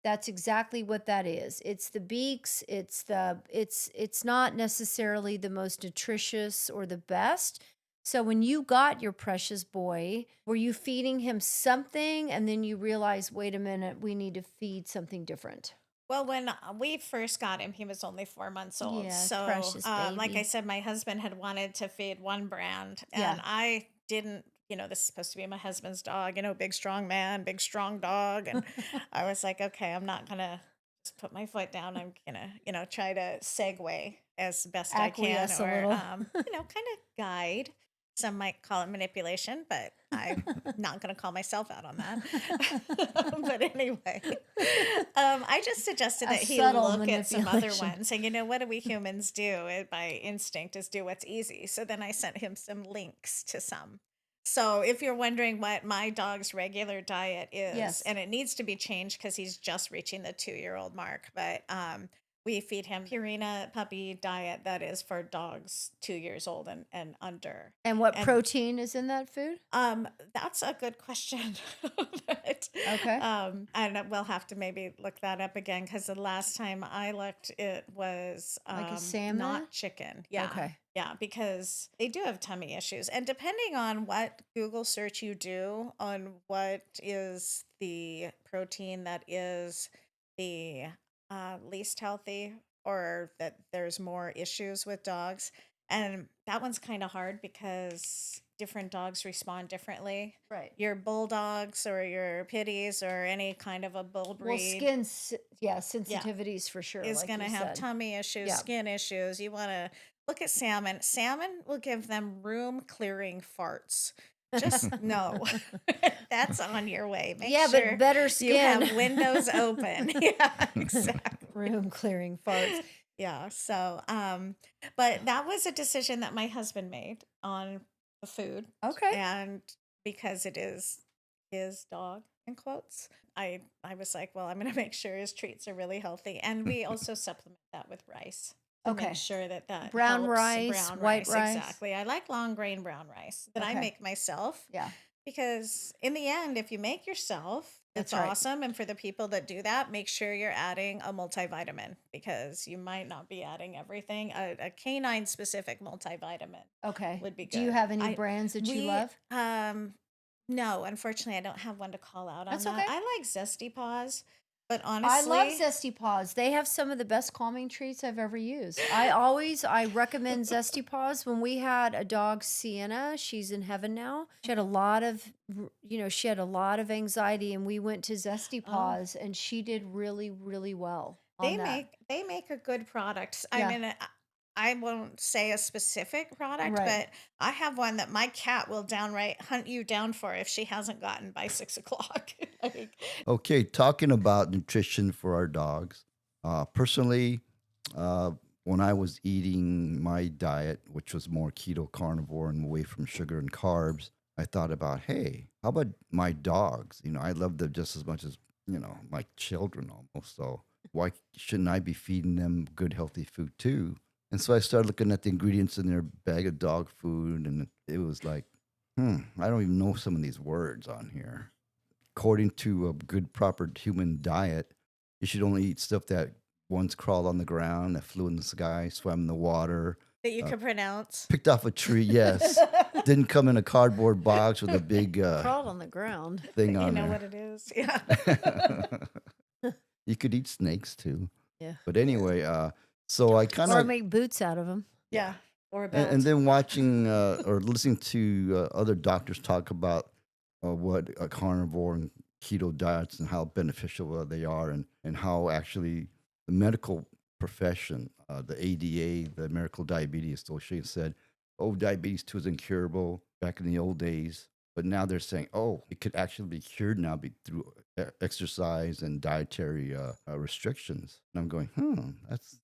that's exactly what that is. It's the beaks, it's not necessarily the most nutritious or the best. So when you got your precious boy, were you feeding him something and then you realize, wait a minute, we need to feed something different? Well, when we first got him, he was only 4 months old. Yeah, So, precious like I baby. said, my husband had wanted to feed one brand, Yeah. and I didn't. This is supposed to be my husband's dog. Big strong man, big strong dog, and I was like, okay, I'm not gonna just put my foot down. I'm gonna, try to segue as best I can, Acquiesce a or little. kind of guide. Some might call it manipulation, but I'm not going to call myself out on that. But anyway, I just suggested A that he subtle look at some other manipulation. ones. And what do we humans do by instinct is do what's easy. So then I sent him some links to some. So if you're wondering what my dog's regular diet is, Yes. and it needs to be changed because he's just reaching the 2-year-old mark, but we feed him Purina puppy diet that is for dogs 2 years old and under. And what And protein is in that food? that's a good question. But, Okay. and we'll have to maybe look that up again because the last time I looked, it was Like a salmon? not chicken. Yeah. Okay. Yeah, because they do have tummy issues. And depending on what Google search you do on what is the protein that is the least healthy or that there's more issues with dogs. And that one's kind of hard because different dogs respond differently. Right. Your bulldogs or your pitties or any kind of a bull Well, breed sensitivities for sure. is Like going to you have said. tummy issues, Yeah. skin issues. You want to look at salmon. Salmon will give them room clearing farts. Just know that's on your way. Make Yeah, sure but better you have skin. windows open. Yeah, exactly. Room clearing farts. Yeah. So, but that was a decision that my husband made on the food. Okay. And because it is his dog in quotes, I was like, well, I'm going to make sure his treats are really healthy. And we also supplement that with rice to Okay. make sure that Brown helps. rice, Brown white rice. rice. Exactly. I like long grain brown rice that I Okay. make myself Yeah. because in the end, if you make yourself, That's it's right. awesome. And for the people that do that, make sure you're adding a multivitamin because you might not be adding everything. A canine specific multivitamin Okay. would be Do you good. have any brands that you We love? No, unfortunately, I don't have one to call out on That's that. okay. I like Zesty Paws, but I love honestly, Zesty Paws. They have some of the best calming treats I've ever used. I recommend Zesty Paws. When we had a dog, Sienna, she's in heaven now. She had a lot of, she had a lot of anxiety, and we went to Zesty oh, Paws, and she did really, really well on that. they make a good product. I Yeah, mean, I won't say a specific product, right. but I have one that my cat will downright hunt you down for if she hasn't gotten by 6 o'clock. Like, Okay, talking about nutrition for our dogs. Personally, uh, when I was eating my diet, which was more keto carnivore and away from sugar and carbs, I thought about, hey, how about my dogs? I love them just as much as, my children almost. So why shouldn't I be feeding them good, healthy food too? And so I started looking at the ingredients in their bag of dog food, and it was like, I don't even know some of these words on here. According to a good, proper human diet, you should only eat stuff that once crawled on the ground, that flew in the sky, swam in the water, that you uh, can pronounce. picked off a tree. Yes, didn't come in a cardboard box with a big Crawled on the ground. thing You on know there. what it is? Yeah. You could eat snakes too. Yeah. But anyway, so I kind Or of make boots out of them. Yeah. Or a and, belt. and then watching or listening to other doctors talk about what a carnivore and keto diets and how beneficial they are, and how actually the medical profession, the ADA, the American Diabetes Association, said, oh, diabetes 2 is incurable back in the old days. But now they're saying, oh, it could actually be cured now through exercise and dietary restrictions. And I'm going,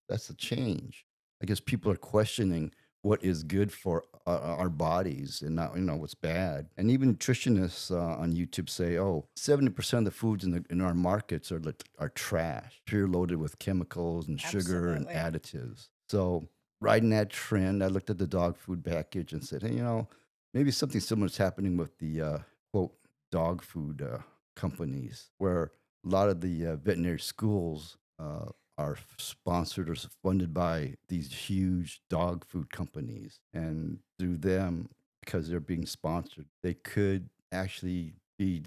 that's a change. I guess people are questioning what is good for our bodies and not what's bad. And even nutritionists on YouTube say, oh, 70% of the foods in our markets are trash, pure loaded with chemicals and sugar and Absolutely. additives. So riding that trend, I looked at the dog food package and said, hey, maybe something similar is happening with the quote dog food companies, where a lot of the veterinary schools are sponsored or funded by these huge dog food companies. And through them, because they're being sponsored, they could actually be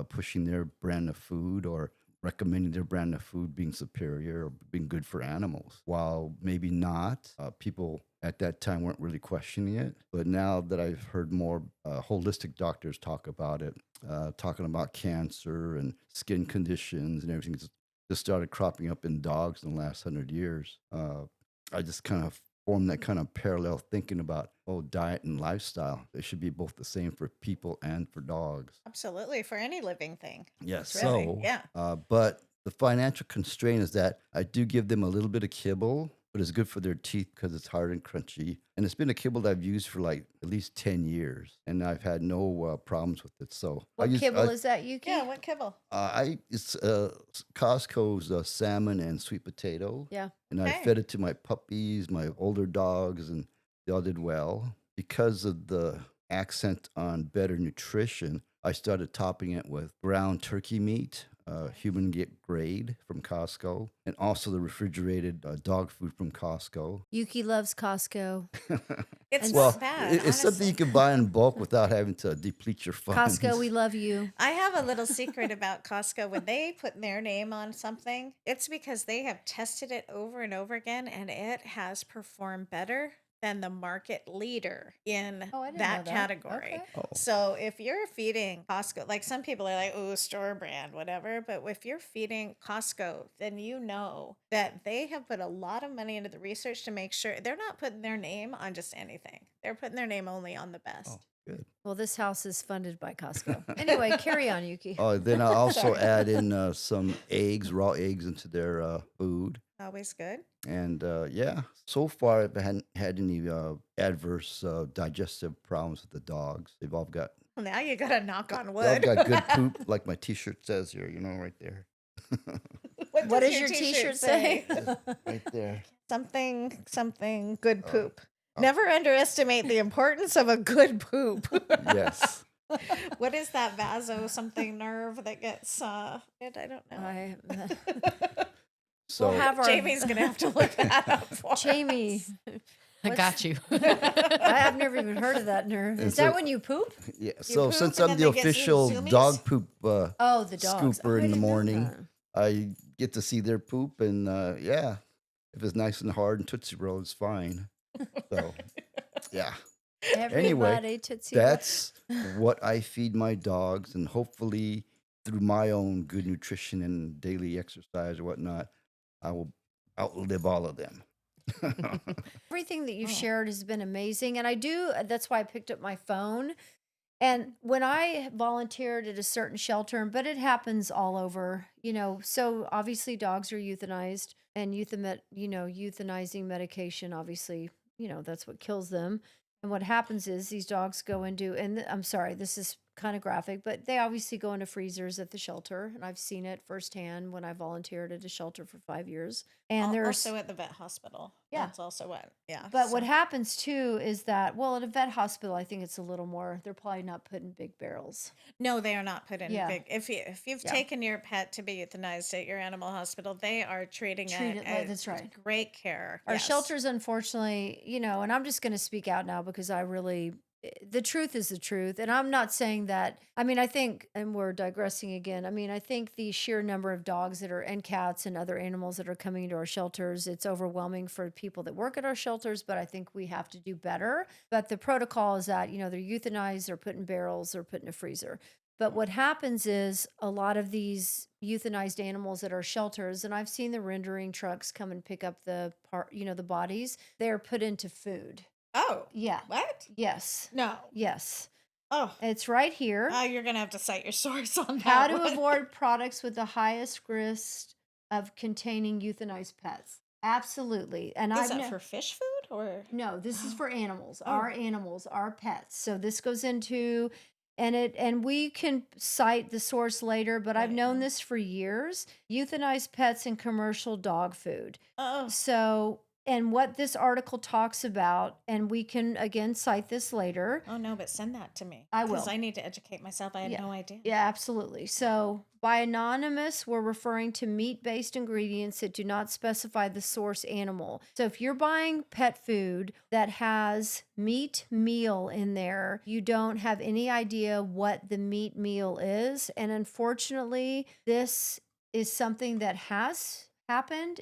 pushing their brand of food or recommending their brand of food being superior or being good for animals. While maybe not, people at that time weren't really questioning it. But now that I've heard more holistic doctors talk about it, talking about cancer and skin conditions and everything just started cropping up in dogs in the last 100 years. I just kind of formed that kind of parallel thinking about, diet and lifestyle. They should be both the same for people and for dogs. Absolutely. For any living thing. Yes. Really. So, Yeah. but the financial constraint is that I do give them a little bit of kibble, but it's good for their teeth because it's hard and crunchy. And it's been a kibble that I've used for like at least 10 years, and I've had no problems with it. So What I kibble is that, Yuki? Yeah. What kibble? it's Costco's salmon and sweet potato, Yeah. and I Okay. fed it to my puppies, my older dogs, and they all did well. Because of the accent on better nutrition, I started topping it with ground turkey meat, human grade from Costco, and also the refrigerated dog food from Costco. Yuki loves Costco. It's And Well, not bad. it's something you honestly. can buy in bulk without having to deplete your funds. Costco, we love you. I have a little secret about Costco. When they put their name on something, it's because they have tested it over and over again, and it has performed better than the market leader in Oh, I didn't that know that. category. Okay. Oh, So if you're feeding Costco, like some people are like, oh, store brand, whatever. But if you're feeding Costco, then you know that they have put a lot of money into the research to make sure they're not putting their name on just anything. They're putting their name only on the best. oh, good. Well, this house is funded by Costco. Anyway, carry on, Yuki. Oh, then I also add in some eggs, raw eggs into their food. Always good. And yeah, so far I haven't had any adverse digestive problems with the dogs. They've all got Well, now you got to knock on they've all wood. got good poop, like my T-shirt says here. Right there, What What does does your t-shirt say? right there. Something good Oh, poop. oh. Never underestimate the importance of a good poop. Yes. What is that vaso something nerve that gets I don't know. So We'll have our Jamie's gonna have to look that up for Jamie. us. I What's- got you. I've never even heard of that nerve. And Is that so- when you poop? Yeah. So poop since and I'm then the they get official zoomies? dog poop Oh, the dogs. scooper I in the didn't know morning, that. I get to see their poop, and yeah, if it's nice and hard and Tootsie Roll, it's fine. So yeah, Everybody, Tootsie Roll. that's what I feed my dogs, and hopefully through my own good nutrition and daily exercise or whatnot, I will outlive all of them. Everything that you've Oh. shared has been amazing. And that's why I picked up my phone. And when I volunteered at a certain shelter, but it happens all over, so obviously dogs are euthanized and euthanizing medication, obviously, that's what kills them. And what happens is these dogs go into, and I'm sorry, this is kind of graphic, but they obviously go into freezers at the shelter. And I've seen it firsthand when I volunteered at a shelter for 5 years. And there's also at the vet hospital. Yeah. That's also what. Yeah. But what so- happens too is that, well, at a vet hospital, I think it's a little more, they're probably not putting big barrels. No, they are not put in Yeah. big. If you've Yeah. taken your pet to be euthanized at your animal hospital, they are treating Treat it it like- as that's right. great care. Our Yes. shelters, unfortunately, and I'm just going to speak out now because the truth is the truth. And I'm not saying that, I think, and we're digressing again. I think the sheer number of dogs and cats and other animals that are coming into our shelters, it's overwhelming for people that work at our shelters, but I think we have to do better. But the protocol is that, they're euthanized, they're put in barrels, or put in a freezer. But what happens is a lot of these euthanized animals at our shelters, and I've seen the rendering trucks come and pick up the bodies, they're put into food. Oh, Yeah. what? Yes. No. Yes. Oh, It's right here. you're gonna have to cite your source on that. How to one. avoid products with the highest risk of containing euthanized pets. Absolutely. And Is I've that for fish food or? No, this is for animals. Oh. Our animals, our pets. So this goes into and we can cite the source later, but I've Right. known this for years. Euthanized pets in commercial dog food. Oh, So, and what this article talks about, and we can again cite this later. oh no! But send that to me. I will. Because I need to educate myself. I had no idea. Yeah, absolutely. So, by anonymous, we're referring to meat based ingredients that do not specify the source animal. So, if you're buying pet food that has meat meal in there, you don't have any idea what the meat meal is. And unfortunately, this is something that has happened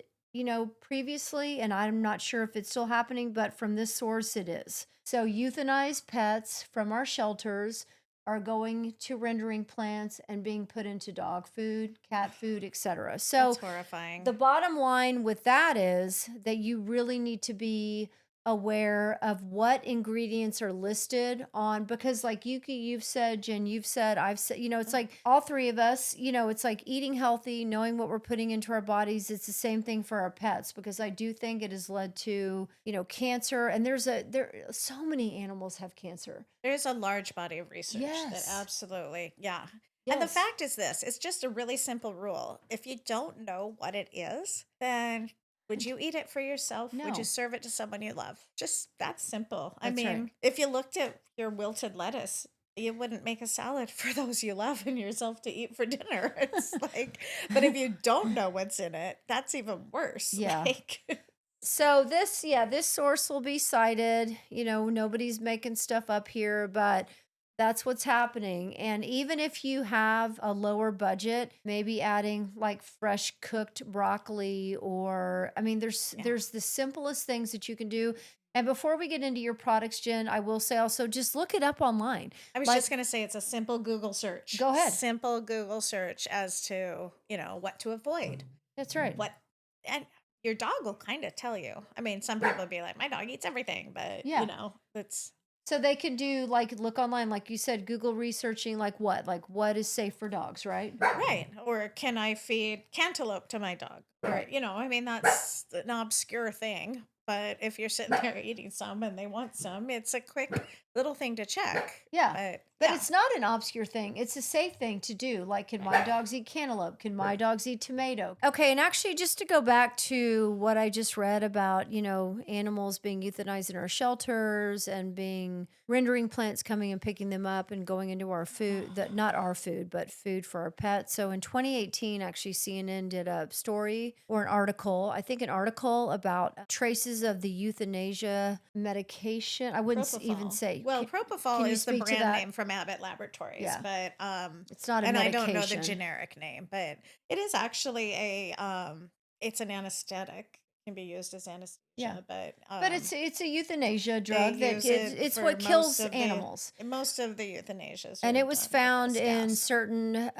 previously, and I'm not sure if it's still happening, but from this source, it is. So, euthanized pets from our shelters are going to rendering plants and being put into dog food, cat food, etc. So, That's horrifying. the bottom line with that is that you really need to be aware of what ingredients are listed on, because like Yuki, you've said, Jen, you've said, I've said, it's like all three of us, it's like eating healthy, knowing what we're putting into our bodies. It's the same thing for our pets, because I do think it has led to, cancer. And there so many animals have cancer. There's a large body of research Yes. that absolutely, yeah. And the Yes. fact is this, it's just a really simple rule. If you don't know what it is, then would you eat it for yourself? Would No. you serve it to someone you love? Just that simple. I That's mean, right. if you looked at your wilted lettuce, you wouldn't make a salad for those you love and yourself to eat for dinner. It's like, but if you don't know what's in it, that's even worse. Yeah. Like, So this source will be cited. Nobody's making stuff up here, but that's what's happening. And even if you have a lower budget, maybe adding like fresh cooked broccoli, or there's the simplest things that you can do. And before we get into your products, Jen, I will say also just look it up online. I was Like- just going to say it's a simple Google search. Go ahead. Simple Google search as to, what to avoid. That's right. And your dog will kind of tell you. I mean, some people would be like, my dog eats everything, but Yeah. it's So they can do look online, like you said, Google researching like what is safe for dogs, right? right. Or can I feed cantaloupe to my dog? Or, that's an obscure thing. But if you're sitting there eating some and they want some, it's a quick little thing to check. Yeah. But yeah. it's not an obscure thing. It's a safe thing to do. Like, can my dogs eat cantaloupe? Can my dogs eat tomato? Okay, and actually, just to go back to what I just read about, animals being euthanized in our shelters and being rendering plants coming and picking them up and going into our food, that not our food, but food for our pets. So in 2018, actually, CNN did a story or an article, I think an article about traces of the euthanasia medication. I wouldn't even Propofol. say. Well, Can propofol you is the speak to brand that? name from Abbott Laboratories, Yeah. but It's not a and I don't know the medication. generic name, but it is actually it's an anesthetic. Can be used as anesthesia, Yeah. but But it's a euthanasia they drug that use gives, it it's for what most kills of animals. most of the euthanasias And are it was done with found this in gas. certain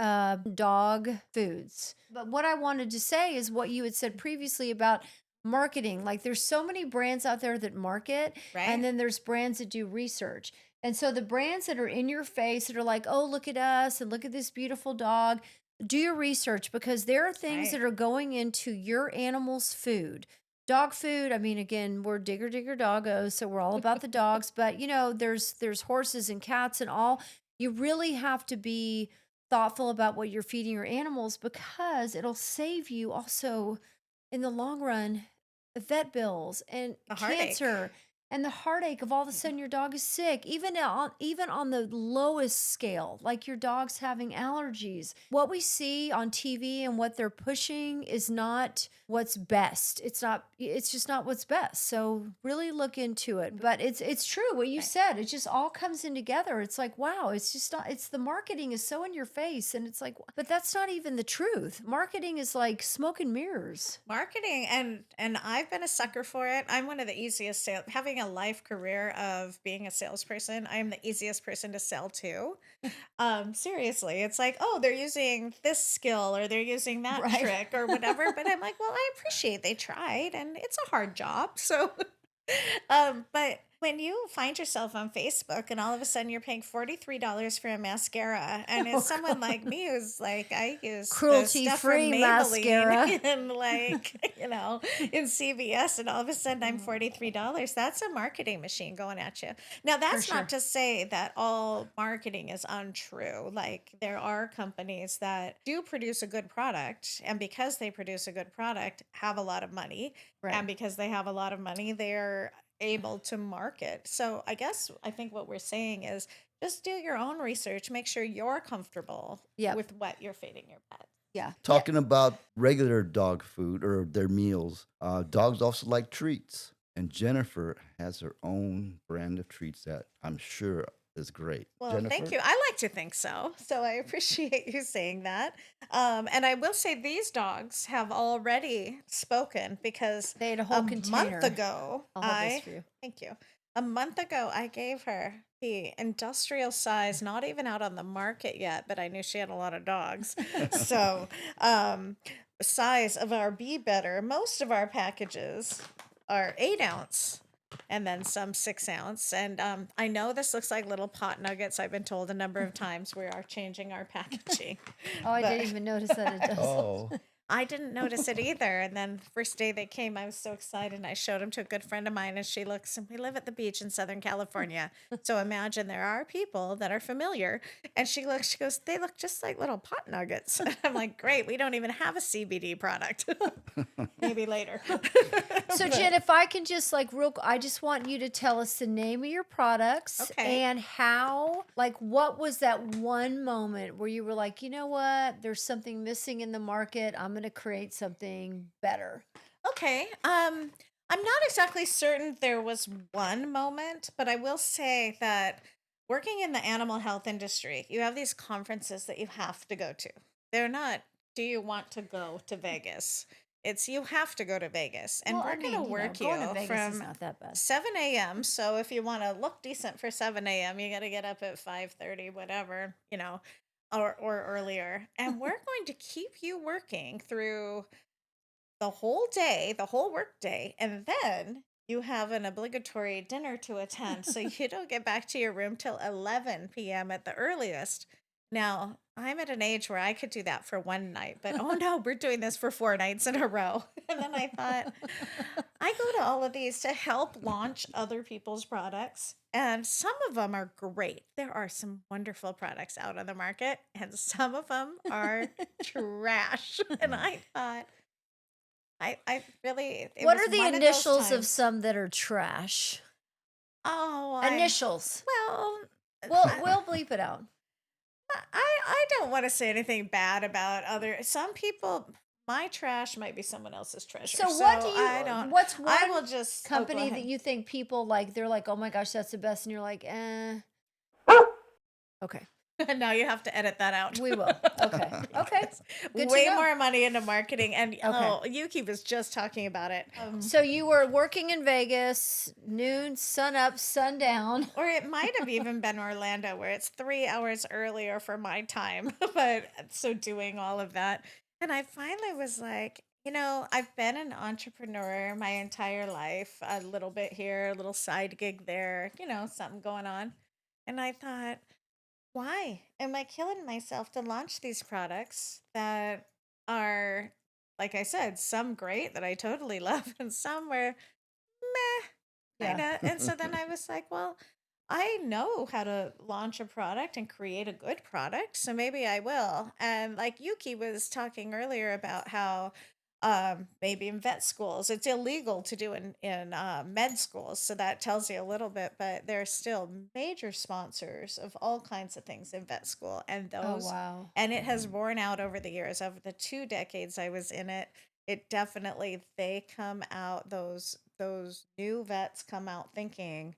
dog foods. But what I wanted to say is what you had said previously about marketing. Like, there's so many brands out there that market, Right? and then there's brands that do research. And so the brands that are in your face that are like, oh, look at us and look at this beautiful dog, do your research, because there are things Right. that are going into your animal's food. Dog food, I mean, again, we're Digger Digger Doggos, so we're all about the dogs, but there's horses and cats and all. You really have to be thoughtful about what you're feeding your animals, because it'll save you also in the long run vet bills and The heartache. cancer and the heartache of all of a sudden your dog is sick, even on the lowest scale, like your dog's having allergies. What we see on TV and what they're pushing is not what's best. It's just not what's best. So really look into it. But it's true what you Right. said. It just all comes in together. It's like, wow, it's just not, it's the marketing is so in your face, and it's like, but that's not even the truth. Marketing is like smoke and mirrors. Marketing, and I've been a sucker for it. I'm one of the easiest having a life career of being a salesperson. I'm the easiest person to sell to. Seriously, it's like, oh, they're using this skill or they're using that Right. trick or whatever. But I'm like, well, I appreciate they tried, and it's a hard job. So, but when you find yourself on Facebook and all of a sudden you're paying $43 for a mascara, and Oh, it's someone like me who's like, I use the stuff from Cruelty-free mascara. Maybelline and like, in CVS, and all of a sudden I'm $43. That's a marketing machine going at you. Now, that's sure. not to say that all marketing is untrue. Like, there are companies that do produce a good product, and because they produce a good product, have a lot of money. Right. And because they have a lot of money, they're able to market. So I think what we're saying is just do your own research, make sure you're comfortable Yep. with what you're feeding your pet. Yeah. Talking about regular dog food or their meals, dogs also like treats. And Jennifer has her own brand of treats that I'm sure is great. Well, Jennifer? thank you. I like to think so. So I appreciate you saying that. And I will say these dogs have already spoken, because They had a whole a container. month ago, I'll hold this for you. thank you. A month ago, I gave her the industrial size, not even out on the market yet, but I knew she had a lot of dogs. So, size of our Be Better. Most of our packages are 8 ounce, and then some 6 ounce. And I know this looks like little pot nuggets. I've been told a number of times we are changing our packaging. Oh, I But- didn't even notice that it does. Oh, I didn't notice it either. And then the first day they came, I was so excited. And I showed them to a good friend of mine, and she looks, and we live at the beach in Southern California. So imagine there are people that are familiar. And she looks, she goes, they look just like little pot nuggets. And I'm like, great. We don't even have a CBD product. Maybe later. So, Jen, if I can just I just want you to tell us the name of your products Okay. and how, what was that one moment where you were like, you know what, there's something missing in the market. I'm going to create something better. Okay. I'm not exactly certain there was one moment, but I will say that working in the animal health industry, you have these conferences that you have to go to. They're not, do you want to go to Vegas? It's you have to go to Vegas. And Well, we're I mean, going to work going to you Vegas is from not that bad. 7 a.m. So if you want to look decent for 7 a.m., you got to get up at 5:30, whatever, or earlier. And we're going to keep you working through the whole day, the whole work day, and then you have an obligatory dinner to attend. So you don't get back to your room till 11 p.m. at the earliest. Now, I'm at an age where I could do that for one night, but oh no, we're doing this for 4 nights in a row. And then I thought, I go to all of these to help launch other people's products, and some of them are great. There are some wonderful products out on the market, and some of them are trash. And I thought, I really, it What was are the one of those initials of times. some that are trash? Oh, Initials. well, We'll bleep it out. I don't want to say anything bad about some people. My trash might be someone else's treasure. So what do I don't. you? What's I will one just go company that ahead. you think people like? They're like, oh my gosh, that's the best, and you're like, eh. Okay, Now you have to edit that out. we will. Okay, okay. Good to Way know. more money into marketing, and Yuki was just talking about it. So you were working in Vegas, noon, sun up, sundown. Or it might have even been Orlando, where it's 3 hours earlier for my time. But so doing all of that, and I finally was like, I've been an entrepreneur my entire life. A little bit here, a little side gig there. Something going on, and I thought, why am I killing myself to launch these products that are, like I said, some great that I totally love, and some were meh, Yeah. kind of. And so then I was like, well, I know how to launch a product and create a good product, so maybe I will. And like Yuki was talking earlier about how maybe in vet schools it's illegal to do in med schools, so that tells you a little bit. But they're still major sponsors of all kinds of things in vet school, and Oh those wow. and it has borne out over the years. Over the 2 decades I was in it, it definitely they come out those new vets come out thinking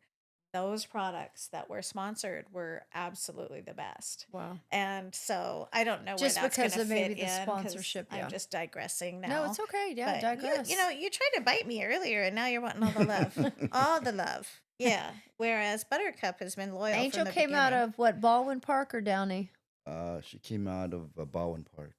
those products that were sponsored were absolutely the best. Wow. And so I don't know where Just that's going because to of fit maybe the in, 'cause sponsorship. Yeah. I'm just digressing No, now. it's okay. Yeah, But digress. you tried to bite me earlier, and now you're wanting all the love, all the love. Yeah. Whereas Buttercup has been loyal Angel from the came out beginning. of what, Baldwin Park or Downey? She came out of Bowen Park.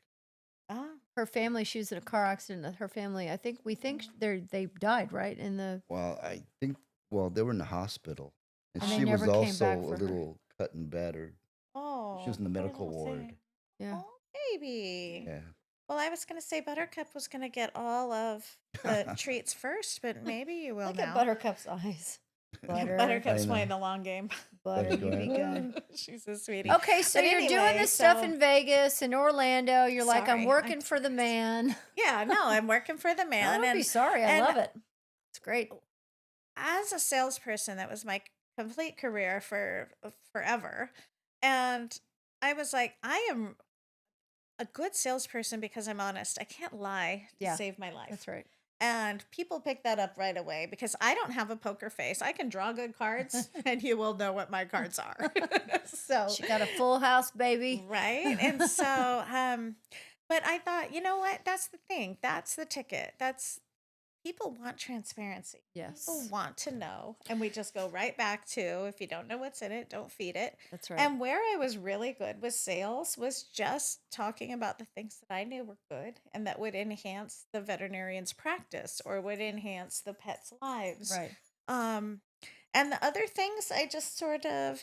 Oh, Her family, she was in a car accident. Her family, we think they died, right? In the Well, I think, they were in the hospital. And And they she was never came also back a for her. little cut and battered. She was in the poor medical little ward. thing. yeah. Oh, baby. Yeah. Well, I was going to say Buttercup was going to get all of the treats first, but maybe you will Look at now. Buttercup's eyes. Butter, Buttercup's I playing know. the long game. butter, That's you be going, good. She's a sweetie. Okay, so But you're doing anyway, this stuff so- in Vegas and Orlando. You're like, I'm Sorry, working for the man. Yeah, no, I'm working for the No, man. don't be And sorry. I and- love it. It's great. as a salesperson, that was my complete career for forever. And I was like, I am a good salesperson because I'm honest. I can't lie to Yeah, save my life. That's right. And people pick that up right away because I don't have a poker face. I can draw good cards and you will know what my cards are. So She got a full house, baby. right. And so but I thought, you know what? That's the thing. That's the ticket. That's people want transparency. Yes. People want to know. And we just go right back to if you don't know what's in it, don't feed it. That's right. And where I was really good with sales was just talking about the things that I knew were good and that would enhance the veterinarian's practice or would enhance the pets' lives. Right. And the other things I just sort of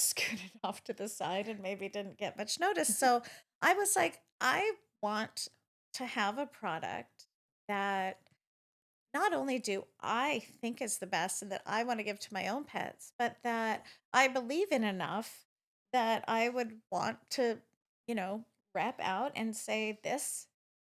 scooted off to the side and maybe didn't get much notice. So I was like, I want to have a product that not only do I think is the best and that I want to give to my own pets, but that I believe in enough that I would want to, rep out and say, this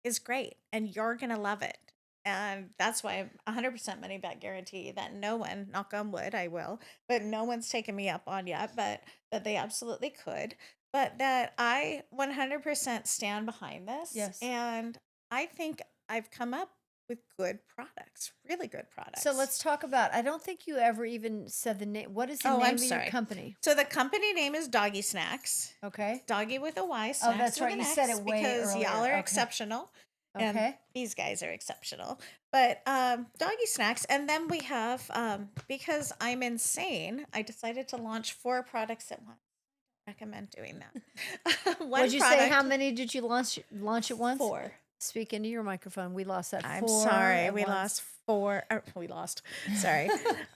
is great and you're going to love it. And that's why I'm 100% money back guarantee that no one, knock on wood, I will, but no one's taken me up on yet, but that they absolutely could. But that I 100% stand behind this. Yes. And I think I've come up with good products, really good products. So let's talk about, I don't think you ever even said the name. What is the Oh, name I'm of your sorry. company? So the company name is Doggy Snax. Okay. Doggy with a Y. Oh, Snacks that's with right. an You X, said it way because earlier. y'all are Okay. exceptional. And Okay. these guys are exceptional. But Doggy Snax. And then we have, because I'm insane, I decided to launch 4 products at once. I recommend doing that. One Would you say how product- many did you launch at once? 4. Speak into your microphone. We lost that. I'm 4 sorry. at We once. lost 4. We lost. Sorry.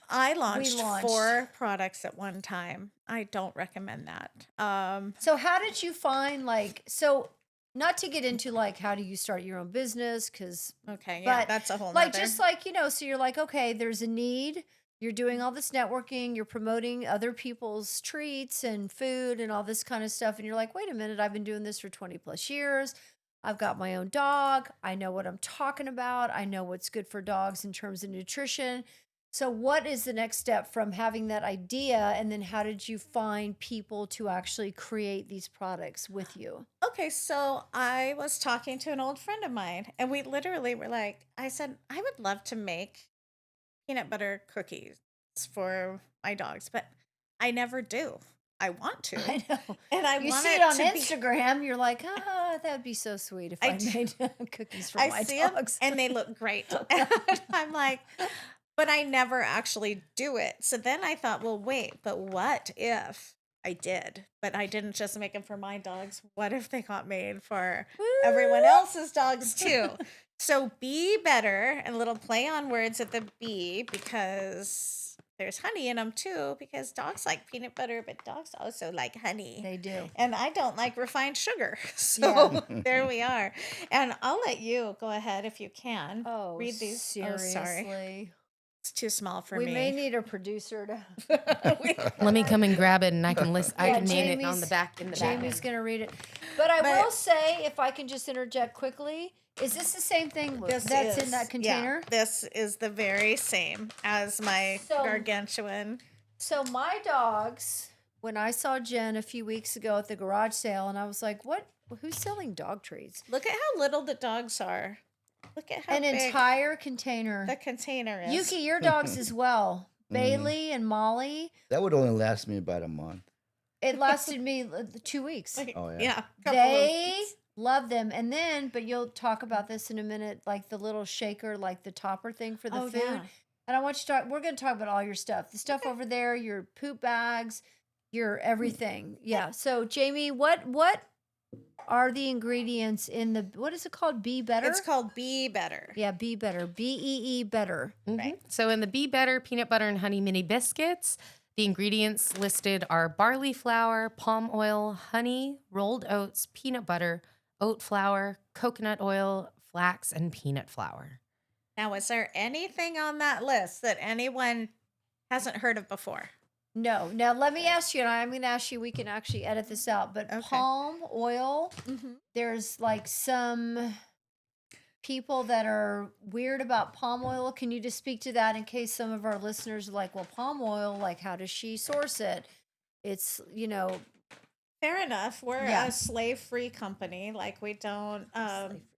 I launched launched. 4 products at one time. I don't recommend that. So how did you find so not to get into like how do you start your own business, because Okay, yeah, but that's a whole like nother. just like so you're like, okay, there's a need. You're doing all this networking, you're promoting other people's treats and food and all this kind of stuff. And you're like, wait a minute, I've been doing this for 20 plus years. I've got my own dog. I know what I'm talking about. I know what's good for dogs in terms of nutrition. So, what is the next step from having that idea? And then, how did you find people to actually create these products with you? Okay, so I was talking to an old friend of mine, and we literally were like, I said, I would love to make peanut butter cookies for my dogs, but I never do. I want to, I know. and I You want see it it on to be. Instagram, you're like, ah, that would be so sweet if I I do. made cookies for I my see them, dogs. and they look great. And I'm like, but I never actually do it. So then I thought, well, wait, but what if I did? But I didn't just make them for my dogs. What if they got made for everyone else's dogs too? So be better, and a little play on words at the B, because there's honey in them too, because dogs like peanut butter, but dogs also like honey. They do. And I don't like refined sugar. Yeah. So there we are. And I'll let you go ahead if you can. Oh, Read these. seriously. Oh, sorry. It's too small for We me. may need a producer to. Let me come and grab it, and I can list. I Yeah, can name it on Jamie's- the back. In the Jamie's back. going to read it. But I But- will say, if I can just interject quickly, is this the same thing This that's is- in that container? Yeah, this is the very same as my So- gargantuan. So my dogs, when I saw Jen a few weeks ago at the garage sale, and I was like, "What? Who's selling dog treats?" Look at how little the dogs are. Look at how An big entire container. the container is. Yuki, your dogs as well. Bailey and Molly. That would only last me about a month. It lasted me 2 weeks. Oh, yeah. Yeah. Couple of They weeks. love them. And then, but you'll talk about this in a minute, like the little shaker, like the topper thing for the Oh, food. yeah. And I want you to talk, we're going to talk about all your stuff. The stuff over there, your poop bags, your everything. Yeah. So Jamie, what are the ingredients in the, what is it called? Be Better? It's called Be Better. Yeah, Be Better. BEE Better. Right. So in the Be Better peanut butter and honey mini biscuits, the ingredients listed are barley flour, palm oil, honey, rolled oats, peanut butter, oat flour, coconut oil, flax, and peanut flour. Now, is there anything on that list that anyone hasn't heard of before? No. Now let me ask you, and I'm going to ask you, we can actually edit this out, but Okay. palm oil, there's like some people that are weird about palm oil. Can you just speak to that in case some of our listeners are like, well, palm oil, like how does she source it? It's, Fair enough. We're Yeah. a slave-free company. Like, we don't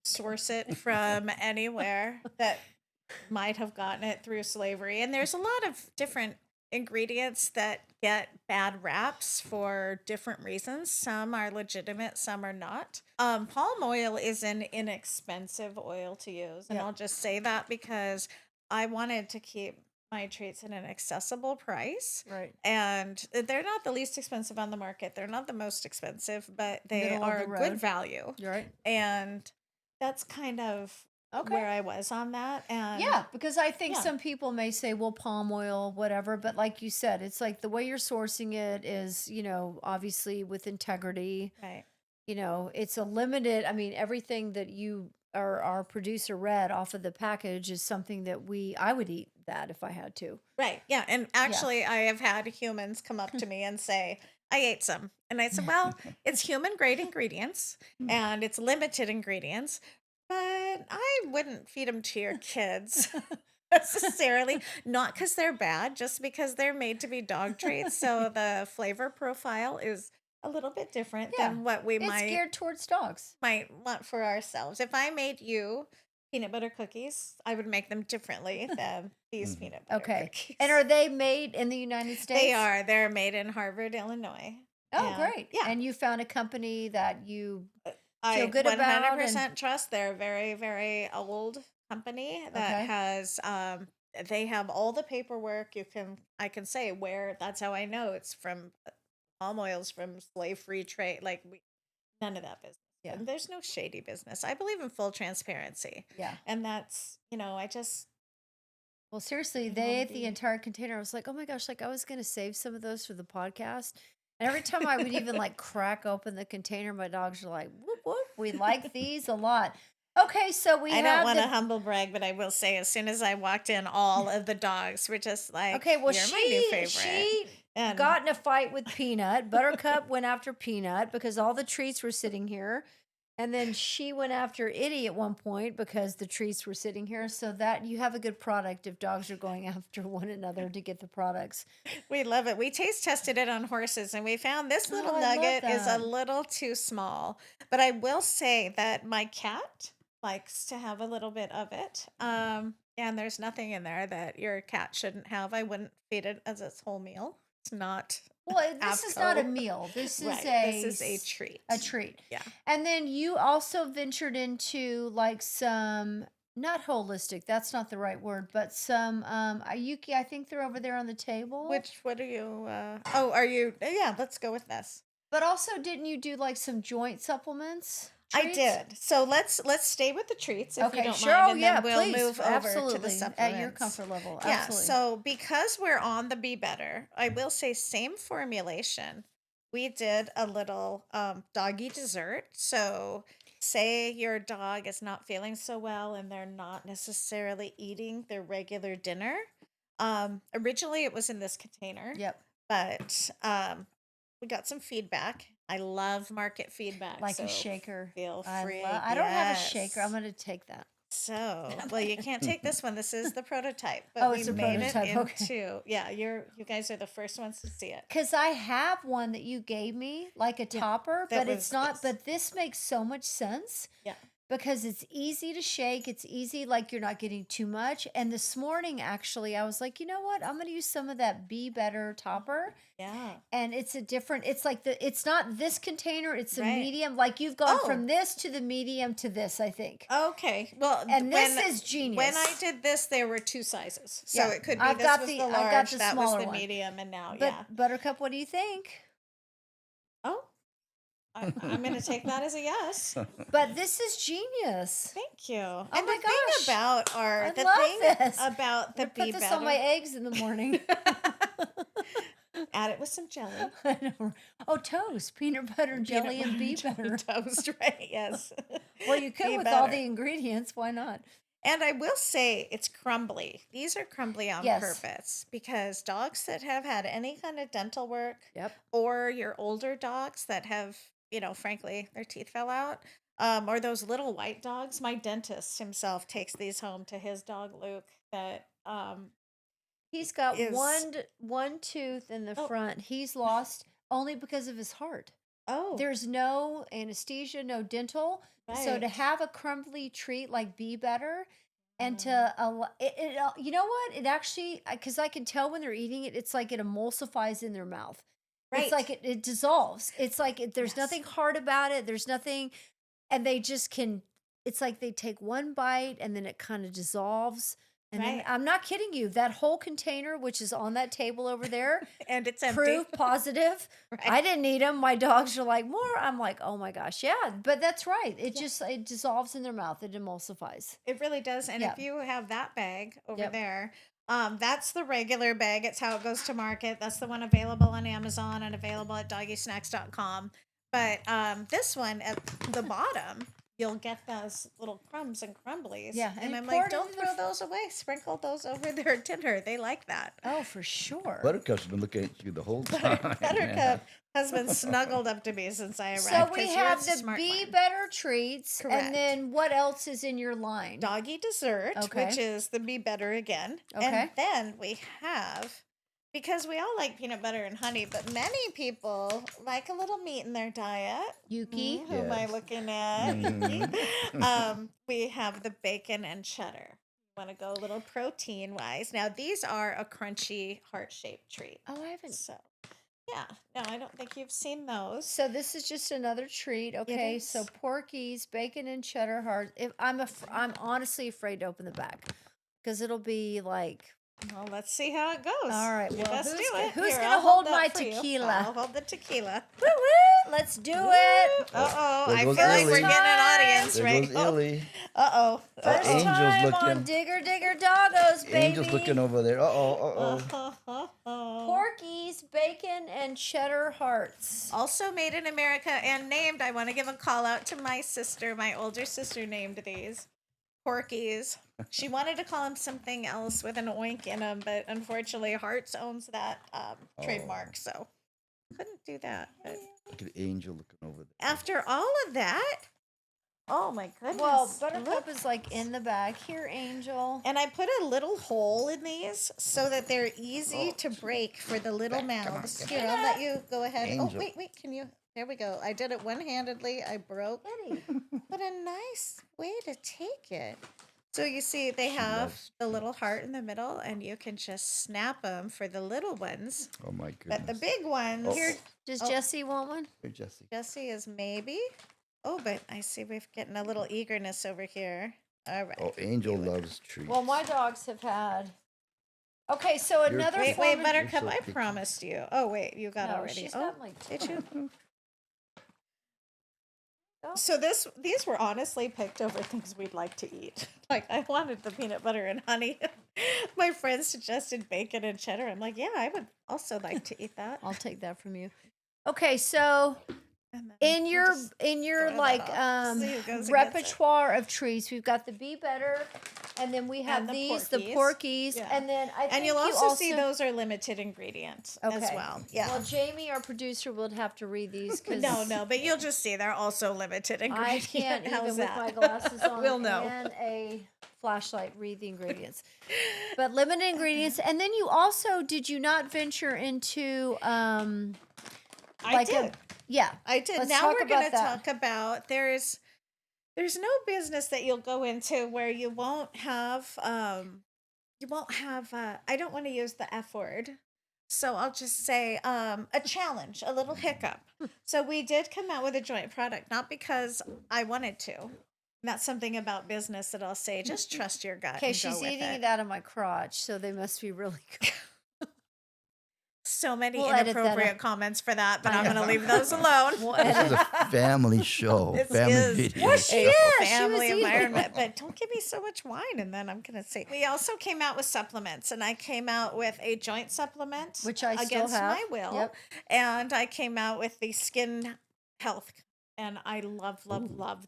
source it from anywhere that might have gotten it through slavery. And there's a lot of different ingredients that get bad raps for different reasons. Some are legitimate, some are not. Palm oil is an inexpensive oil to use. And Yeah. I'll just say that because I wanted to keep my treats at an accessible price. right. And they're not the least expensive on the market. They're not the most expensive, but they Middle of are the a road. good value. You're right. And that's kind of Okay. where I was on that. And Yeah, because I think yeah. some people may say, well, palm oil, whatever. But like you said, it's like the way you're sourcing it is, obviously with integrity. Right. It's a limited, I mean, everything that you or our producer read off of the package is something that I would eat that if I had to. Right. Yeah. And actually, I have had humans come up to me and say, I ate some. And I said, well, it's human grade ingredients and it's limited ingredients, but I wouldn't feed them to your kids necessarily. Not because they're bad, just because they're made to be dog treats. So the flavor profile is a little bit different Yeah. than what we It's might geared towards dogs. want for ourselves. If I made you peanut butter cookies, I would make them differently than these peanut butter Okay. cookies. And are they made in the United States? They are. They're made in Harvard, Illinois. Oh, And, great. Yeah. And you found a company that you I feel good about 100% trust. They're a very, very old company that Okay. has they have all the paperwork. I can say where, that's how I know it's from palm oil's from slave-free trade. Like, none of that business. Yeah. And there's no shady business. I believe in full transparency. yeah. And that's, I just Well, seriously, You they wanna ate the be- entire container. I was like, oh my gosh, like I was going to save some of those for the podcast. And every time I would even like crack open the container, my dogs are like, whoop, whoop. We like these a lot. Okay, so we I don't have want to the. humble brag, but I will say, as soon as I walked in, all of the dogs were just like, Okay, well, "You're my new favorite." she And got in a fight with Peanut. Buttercup went after Peanut because all the treats were sitting here. And then she went after Itty at one point because the treats were sitting here. So that you have a good product if dogs are going after one another to get the products. we love it. We taste tested it on horses, and we found this Oh, little I love nugget is a that. little too small. But I will say that my cat likes to have a little bit of it. And there's nothing in there that your cat shouldn't have. I wouldn't feed it as its whole meal. It's not Well, this is not a AVCO. meal. This is Right. a This is a treat. a treat. Yeah. And then you also ventured into like some not holistic, that's not the right word, but some Ayuki, I think they're over there on the table. What are you? Are you? Yeah, let's go with this. But also didn't you do like some joint supplements? I treats? did. So let's stay with the treats if you Okay, don't sure. mind, Oh and yeah, then we'll please. move over Absolutely. to the supplements. At your comfort level. Yeah. Absolutely. So because we're on the Be Better, I will say same formulation. We did a little doggy dessert. So say your dog is not feeling so well and they're not necessarily eating their regular dinner. Originally it was in this container, Yep. but we got some feedback. I love market feedback. Like a so shaker. Feel I free. I don't have a shaker. I'm Yes. going to take that. So, well, you can't take this one. This is the prototype, but Oh, we it's a made prototype, it okay. into you guys are the first ones to see it. Because I have one that you gave me, like a topper, that but it's was not. this. But this makes so much sense Yeah. because it's easy to shake. It's easy, like you're not getting too much. And this morning, actually, I was like, you know what? I'm going to use some of that Be Better topper. Yeah. And it's a different, it's like it's not this container, it's a Right. medium. Like you've gone Oh. from this to the medium to this, I think. Okay. Well, And this when- is genius. When I did this, there were two sizes, so Yeah, it could be I've this got was the- the I've got large, the that was smaller the one. medium, and now But yeah. Buttercup, what do you think? Oh, I'm going to take that as a yes. But this is genius. Thank you. And my the thing gosh. about I the love thing this. about the I put Be this Better, on my eggs in the morning. add it with some jelly. I know. Oh, toast, peanut butter, jelly, and Be Peanut butter Better. jelly toast, right? Yes. Well, you could Be with all Better. the ingredients. Why not? And I will say it's crumbly. These are crumbly on Yes. purpose because dogs that have had any kind of dental work Yep. or your older dogs that have, frankly, their teeth fell out, or those little white dogs. My dentist himself takes these home to his dog Luke that He's got Is- one tooth in the Oh. front. He's lost only because of his heart. oh, There's no anesthesia, no dental. So to right. have a crumbly treat like Be Better, and Mm. to you know what? It actually, because I can tell when they're eating it, it's like it emulsifies in their mouth. It's Right. like it dissolves. It's like there's Yes. nothing hard about it. There's nothing, and they just can. It's like they take one bite and then it kind of dissolves. And then Right. I'm not kidding you. That whole container, which is on that table over there, And it's empty. proof positive. Right. I didn't eat them. My dogs are like, more. I'm like, oh my gosh, yeah. But that's right. It just it dissolves in their mouth. It emulsifies. It really does. And Yeah. if you have that bag over Yep. there, that's the regular bag. It's how it goes to market. That's the one available on Amazon and available at doggysnax.com. But this one at the bottom, you'll get those little crumbs and crumblies. Yeah, And and I'm pour like, it don't into throw those away. Sprinkle those over their dinner. They like that. Oh, for sure. Buttercup's been looking at you the whole time. Buttercup has been snuggled up to me since I arrived. So we 'cause you're have a the smart Be one. Better treats. Correct. And then what else is in your line? Doggy dessert, Okay. which is the Be Better again. Okay. And then we have, because we all like peanut butter and honey, but many people like a little meat in their diet. Yuki. Who am I Yes. looking at? Mhm. We have the bacon and cheddar. Want to go a little protein wise. Now, these are a crunchy heart shaped treat. Oh, I haven't. So, yeah. No, I don't think you've seen those. So this is just another treat. Okay. So is. Porky's bacon and cheddar heart. If I'm honestly afraid to open the back because it'll be like. Well, let's see how it goes. All right, You well, best who's do go- it. who's Here, gonna I'll hold that my for you. tequila? I'll hold the tequila. Woo woo! Let's do it. Uh-oh. There I feel goes like we're Illy. getting an audience There right goes now. Illy. Uh-oh. First Angel's time on looking. Digger Digger Doggos, baby. Angel's looking over there. Uh-oh, uh-oh. Uh-oh. Porky's bacon and and cheddar hearts. Also made in America and named, I want to give a call out to my sister. My older sister named these Porkies. She wanted to call them something else with an oink in them, but unfortunately Hearts owns that trademark, so couldn't do that. But Look at Angel looking over there. after all of that, oh my goodness. Well, look. Buttercup is like in the bag. Here, Angel. And I put a little hole in these so that they're easy to break for the little mouths. Here, I'll let you go ahead. Angel. Oh, wait, can you? There we go. I did it one-handedly. I broke. What a nice way to take it. So you see, they have loves the little heart in the middle, and you can just snap them for the little ones. Oh my goodness. But the big ones, Here, Does Oh. Jessie want one? Here, Jesse. Jesse is maybe. Oh, but I see we're getting a little eagerness over here. All right. Oh, Angel loves treats. Well, my dogs have had. Okay, so You're another Wait, form wait, of- Buttercup, so I picky. promised you. Oh, wait, you got No, already. she's Oh, got like did you? Oh. So these were honestly picked over things we'd like to eat. Like I wanted the peanut butter and honey. My friends suggested bacon and cheddar. I'm like, yeah, I would also like to eat that. I'll take that from you. Okay, so And then in we'll your just in your throw that like off. See who goes against it. repertoire of treats, we've got the Be Better, and then we have And the these, the Porkies. Porkies, Yeah. and then I think And you'll you also see those are limited ingredients as Okay. well. Yeah. Well, Jamie, our producer, would have to read these because No, but you'll just see they're also limited I ingredients. can't even How's with that? my glasses on We'll know. and a flashlight read the ingredients. But limited ingredients, and then you also did you not venture into I like did. yeah. I did. Let's Now talk we're going to about that. talk about there's no business that you'll go into where you won't have I don't want to use the F word. So I'll just say a challenge, a little hiccup. So we did come out with a joint product, not because I wanted to. That's something about business that I'll say, just trust your gut. Okay, and go she's with eating it. it out of my crotch, so they must be really good. So many We'll edit that inappropriate out. comments for that, but I'm going to leave those alone. We'll This edit is a family show. This family is- video Well, she show. is. She was Family eating. environment, but don't give me so much wine, and then I'm gonna say. We also came out with supplements, and I came out with a joint supplement, Which I still against have. my will, Yep. and I came out with the skin health. And I love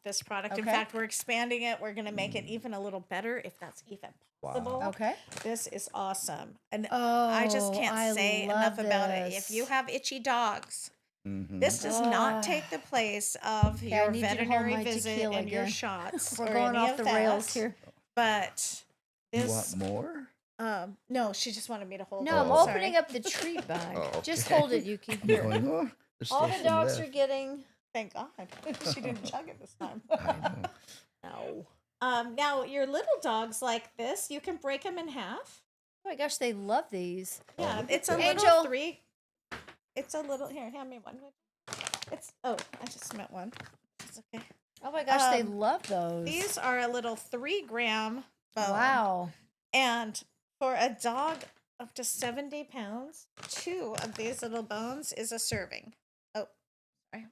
this product. In Okay. fact, we're expanding it. We're gonna make it even a little better, if that's even possible. Okay. This is awesome, and Oh, I just can't I say love enough about it. this. If you have itchy dogs, Mhm. this does not take the place of Okay, I your need you to hold veterinary my visit tequila and your again. shots. We're or going any off of the rails that. here. But You this, want more? no, she just wanted me to hold. No, it. I'm Oh. opening up the treat bag. Oh, Just okay. hold it, Yuki. I'm Here. going, oh, there's All still the some dogs are left. getting. Thank God she didn't chug it this time. I know. No. Now your little dogs like this, you can break them in half. Oh my gosh, they love these. Yeah, look it's at a that. little Angel. three. It's a little here. Hand me one. It's I just meant one. It's okay. Oh my gosh, they Um, love those. These are a little 3-gram bone. Wow. And for a dog up to 70 pounds, 2 of these little bones is a serving. Oh, sorry.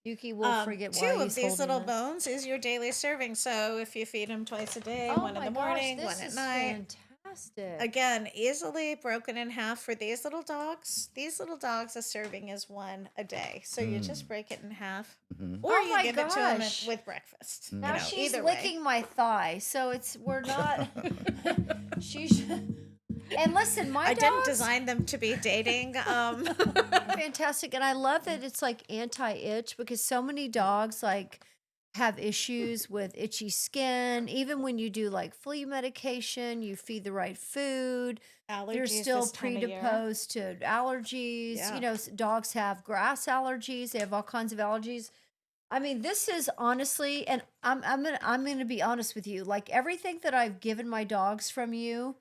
Yuki will forget why 2 of he's these holding little that. bones is your daily serving. So if you feed them twice a day, Oh one in my the gosh, morning, this one at is night. fantastic. Again, easily broken in half for these little dogs. These little dogs, a serving is 1 a day. So you just break it in half. Mhm. Or Oh you my give it to them gosh. with breakfast. Now Now you know, she's either way. licking my thigh, so we're not. she's. And listen, my I didn't dogs- design them to be dating. fantastic, and I love that it's like anti-itch because so many dogs like have issues with itchy skin. Even when you do like flea medication, you feed the right food, they're Allergies still this time of year. predisposed to allergies. Yeah. You know, dogs have grass allergies. They have all kinds of allergies. I mean, this is honestly, and I'm gonna be honest with you. Like everything that I've given my dogs from you,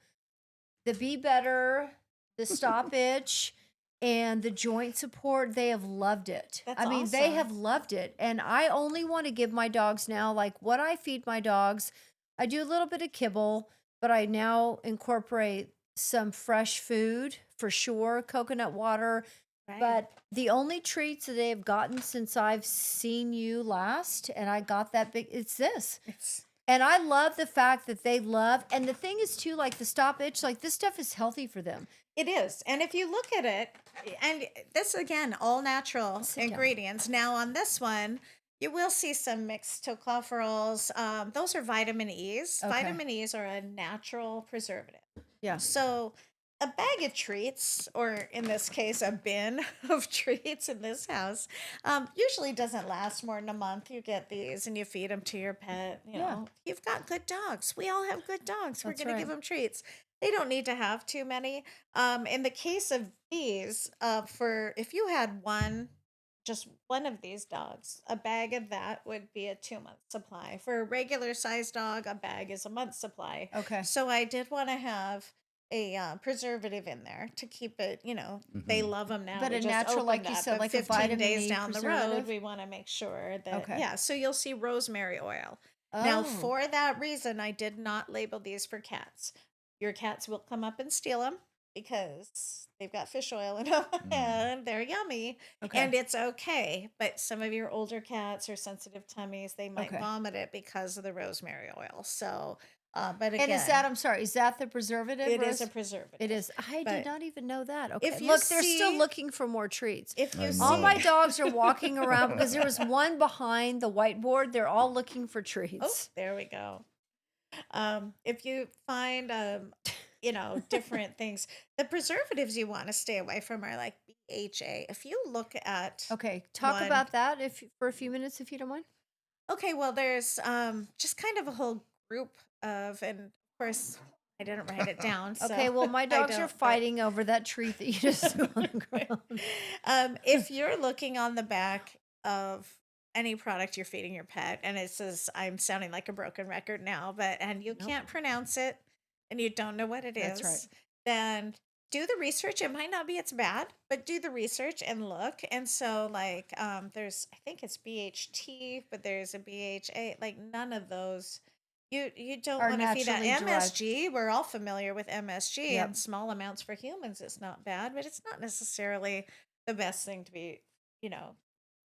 the Be Better, the Stop Itch, and the joint support, they have loved it. That's I mean, they awesome. have loved it. And I only want to give my dogs now, like what I feed my dogs. I do a little bit of kibble, but I now incorporate some fresh food for sure, coconut water. Right. But the only treats that they've gotten since I've seen you last, and I got that big, it's this. It's And I love the fact that they love, and the thing is too, like the stop itch, like this stuff is healthy for them. It is. And if you look at it, and this again, all natural Sit down. ingredients. Now on this one, you will see some mixed tocopherols. Those are vitamin E's. Okay. Vitamin E's are a natural preservative. Yeah. So a bag of treats, or in this case, a bin of treats in this house, usually doesn't last more than a month. You get these and you feed them to your pet. You know, you've got good dogs. We all have good dogs. We're That's going to right. give them treats. They don't need to have too many. In the case of these, for if you had just one of these dogs, a bag of that would be a 2-month supply. For a regular sized dog, a bag is a month supply. Okay. So I did want to have a preservative in there to keep it, they love them now. But We a just natural, like opened you that, said, but like a 15 vitamin days E down the preservative? road, we want to make sure that, Okay. yeah. So you'll see rosemary oil. Now, Oh. for that reason, I did not label these for cats. Your cats will come up and steal them because they've got fish oil in them and they're yummy. Okay. And it's okay. But some of your older cats or sensitive tummies, they might Okay. vomit it because of the rosemary oil. So, but again, And is that, I'm sorry, is that the preservative? it is Rose? a preservative. It is. I But did not even know that. Okay. if you Look, they're still see- looking for more treats. If you I see, All know. my dogs are walking around because there was one behind the whiteboard. They're all looking for treats. oh, there we go. If you find, different things, the preservatives you want to stay away from are like BHA. If you look at, Okay, talk one- about that for a few minutes, if you don't mind. okay, well, there's just kind of a whole group of, and of course, I didn't write it down. So Okay, well, my I dogs don't, are but- fighting over that treat that you just threw on the ground. If you're looking on the back of any product you're feeding your pet, and it says, I'm sounding like a broken record now, and you Nope. can't pronounce it and you don't know what it is, That's right. then do the research. It might not be it's bad, but do the research and look. And so, like, there's, I think it's BHT, but there's a BHA, like none of those. You don't Are want to feed that naturally derived. MSG. We're all familiar with MSG, Yep. and small amounts for humans, it's not bad, but it's not necessarily the best thing to be,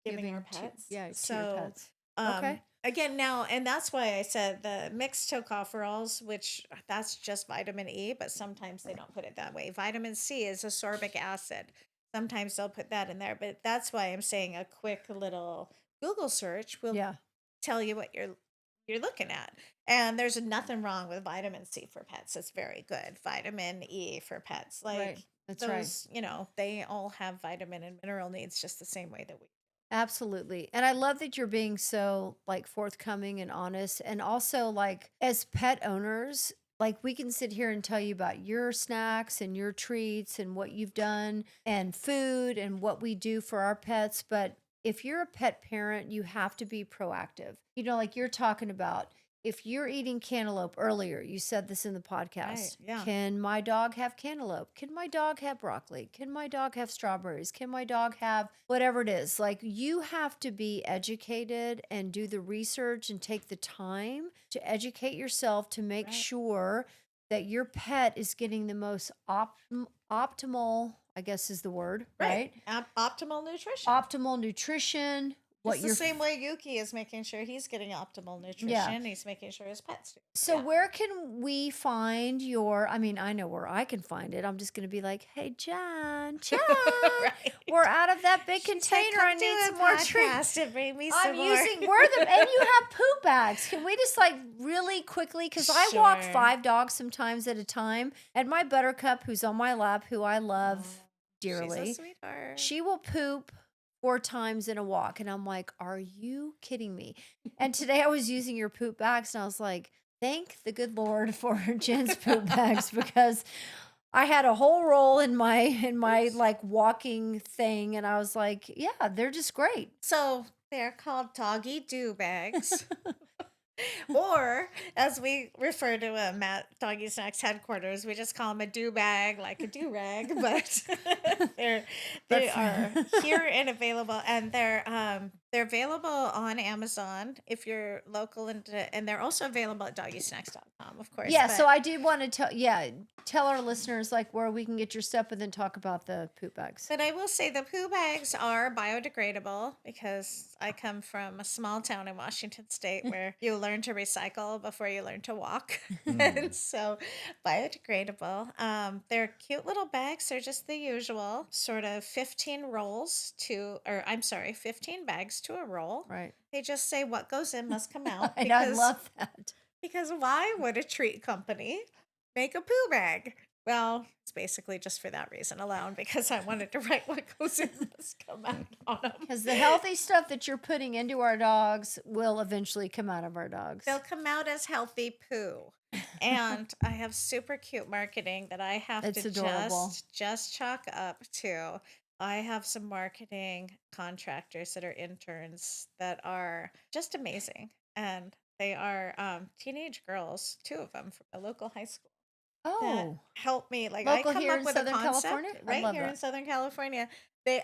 giving our pets. To your So, pets. Okay. Again, now, and that's why I said the mixed tocopherols, which that's just vitamin E, but sometimes they don't put it that way. Vitamin C is ascorbic acid. Sometimes they'll put that in there, but that's why I'm saying a quick little Google search will Yeah. tell you what you're looking at. And there's nothing wrong with vitamin C for pets. It's very good. Vitamin E for pets. Like Right. That's right. those, they all have vitamin and mineral needs just the same way that we. Absolutely. And I love that you're being so like forthcoming and honest. And also, like, as pet owners, like, we can sit here and tell you about your snacks and your treats and what you've done and food and what we do for our pets. But if you're a pet parent, you have to be proactive. Like you're talking about, if you're eating cantaloupe earlier, you said this in the podcast. yeah. Can my dog have cantaloupe? Can my dog have broccoli? Can my dog have strawberries? Can my dog have whatever it is? Like, you have to be educated and do the research and take the time to educate yourself to make Right. sure that your pet is getting the most optimal, I guess is the word, right? Optimal nutrition. Optimal nutrition. It's the same way Yuki is making sure he's getting optimal nutrition. He's making sure his pets do. So Yeah. where can we find I know where I can find it. I'm just going to be like, hey, John, Right. we're out of that big She's like, container. I "Come do need a some more treats. podcast and bring me I'm some more." using, and you have poop bags. Can we just like really quickly, because I walk Sure. 5 dogs sometimes at a time. And my Buttercup, who's on my lap, who I love dearly, She's a sweetheart. she will poop 4 times in a walk. And I'm like, are you kidding me? And today I was using your poop bags and I was like, thank the good Lord for Jen's poop bags, because I had a whole roll in my like walking thing. And I was like, yeah, they're just great. So they're called doggy do bags. Or, as we refer to them at Doggy Snax headquarters, we just call them a do bag, like a do rag, but they That's- are here and available, and they're They're available on Amazon if you're local, and they're also available at doggysnax.com, of course. Yeah, But so I did want to tell our listeners like where we can get your stuff and then talk about the poop bags. But I will say the poo bags are biodegradable because I come from a small town in Washington State where you learn to recycle before you learn to walk. And so biodegradable. They're cute little bags. They're just the usual sort of 15 rolls to, or I'm sorry, 15 bags to a roll. Right. They just say what goes in must come out. And I love that. Because why would a treat company make a poo bag? Well, it's basically just for that reason alone, because I wanted to write what goes in must come out on them. Because the healthy stuff that you're putting into our dogs will eventually come out of our dogs. They'll come out as healthy poo. And I have super cute marketing that I have It's to adorable. just chalk up to. I have some marketing contractors that are interns that are just amazing. And they are teenage girls, two of them from a local high school. That Oh, help me. Like local I come here up in with Southern a concept California? I right love here in that. Southern California.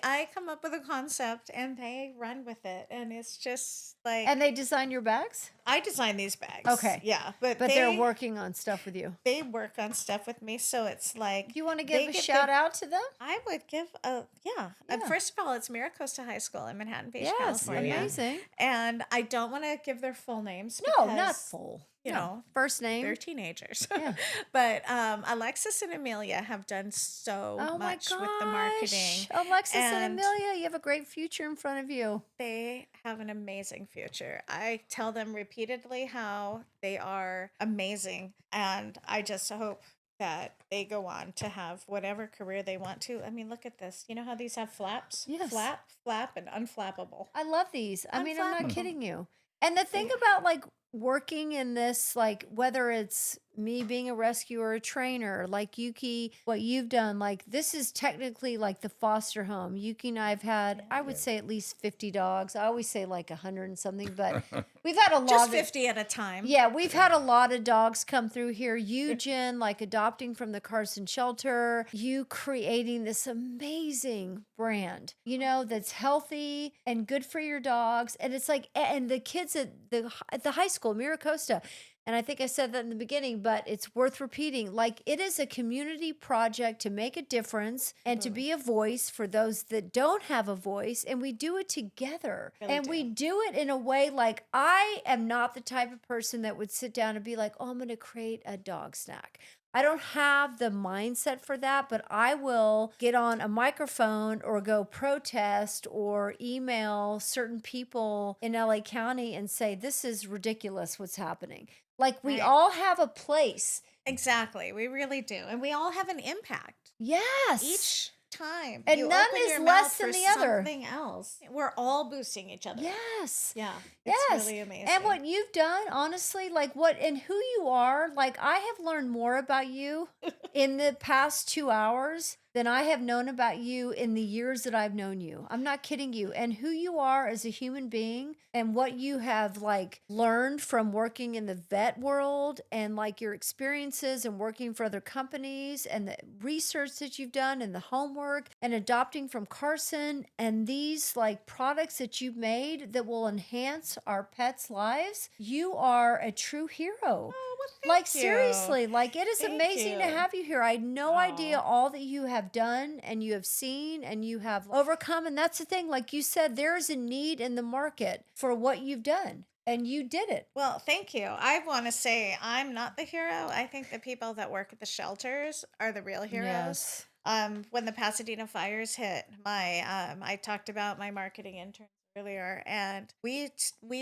I come up with a concept and they run with it, and it's just like and they design your bags? I design these bags. Okay. Yeah, but They're working on stuff with you. They work on stuff with me, so it's like Do you want to they give a get shout the- out to them? I would give a yeah. Yeah. First of all, it's Miracosta High School in Manhattan Beach, Yes, California. amazing. And I don't want to give their full names. No, not because, full. You No. know, First name. they're teenagers. Yeah. But Alexis and Amelia have done so Oh my much gosh. with the marketing. Alexis and And- Amelia, you have a great future in front of you. They have an amazing future. I tell them repeatedly how they are amazing. And I just hope that they go on to have whatever career they want to. I mean, look at this. You know how these have flaps? Yes. Flap, flap, and unflappable. I love these. I mean, I'm not Unflappable. kidding you. And the thing about like working in this, like whether it's me being a rescuer or a trainer, like Yuki, what you've done, like this is technically like the foster home. Yuki and I've had, I would say at least 50 dogs. I always say like 100 and something, but we've had a lot Just of 50 at a time. Yeah, we've had a lot of dogs come through here. You, Jen, like adopting from the Carson shelter, you creating this amazing brand, you know, that's healthy and good for your dogs. And it's like, and the kids at the high school, Miracosta, and I think I said that in the beginning, but it's worth repeating. Like, it is a community project to make a difference and to be a voice for those that don't have a voice. And we do it together. Really And do. we do it in a way like I am not the type of person that would sit down and be like, oh, I'm going to create a dog snack. I don't have the mindset for that, but I will get on a microphone or go protest or email certain people in LA County and say, this is ridiculous what's happening. Like, we Right. all have a place. Exactly. We really do. And we all have an impact. Yes. Each time. And you none open is your less mouth than for the other. Something else. We're all boosting each other. Yes. Yeah. It's Yes. really amazing. And what you've done, honestly, like what and who you are, like I have learned more about you in the past 2 hours than I have known about you in the years that I've known you. I'm not kidding you. And who you are as a human being and what you have like learned from working in the vet world and like your experiences and working for other companies and the research that you've done and the homework and adopting from Carson and these like products that you've made that will enhance our pets' lives. You are a true hero. Oh, well, thank Like you. seriously, like it is Thank amazing to you. have you here. I had no idea Aw. all that you have done and you have seen and you have overcome. And that's the thing, like you said, there is a need in the market for what you've done. And you did it. Well, thank you. I want to say I'm not the hero. I think the people that work at the shelters are the real heroes. Yes. When the Pasadena fires hit, I talked about my marketing intern earlier, and we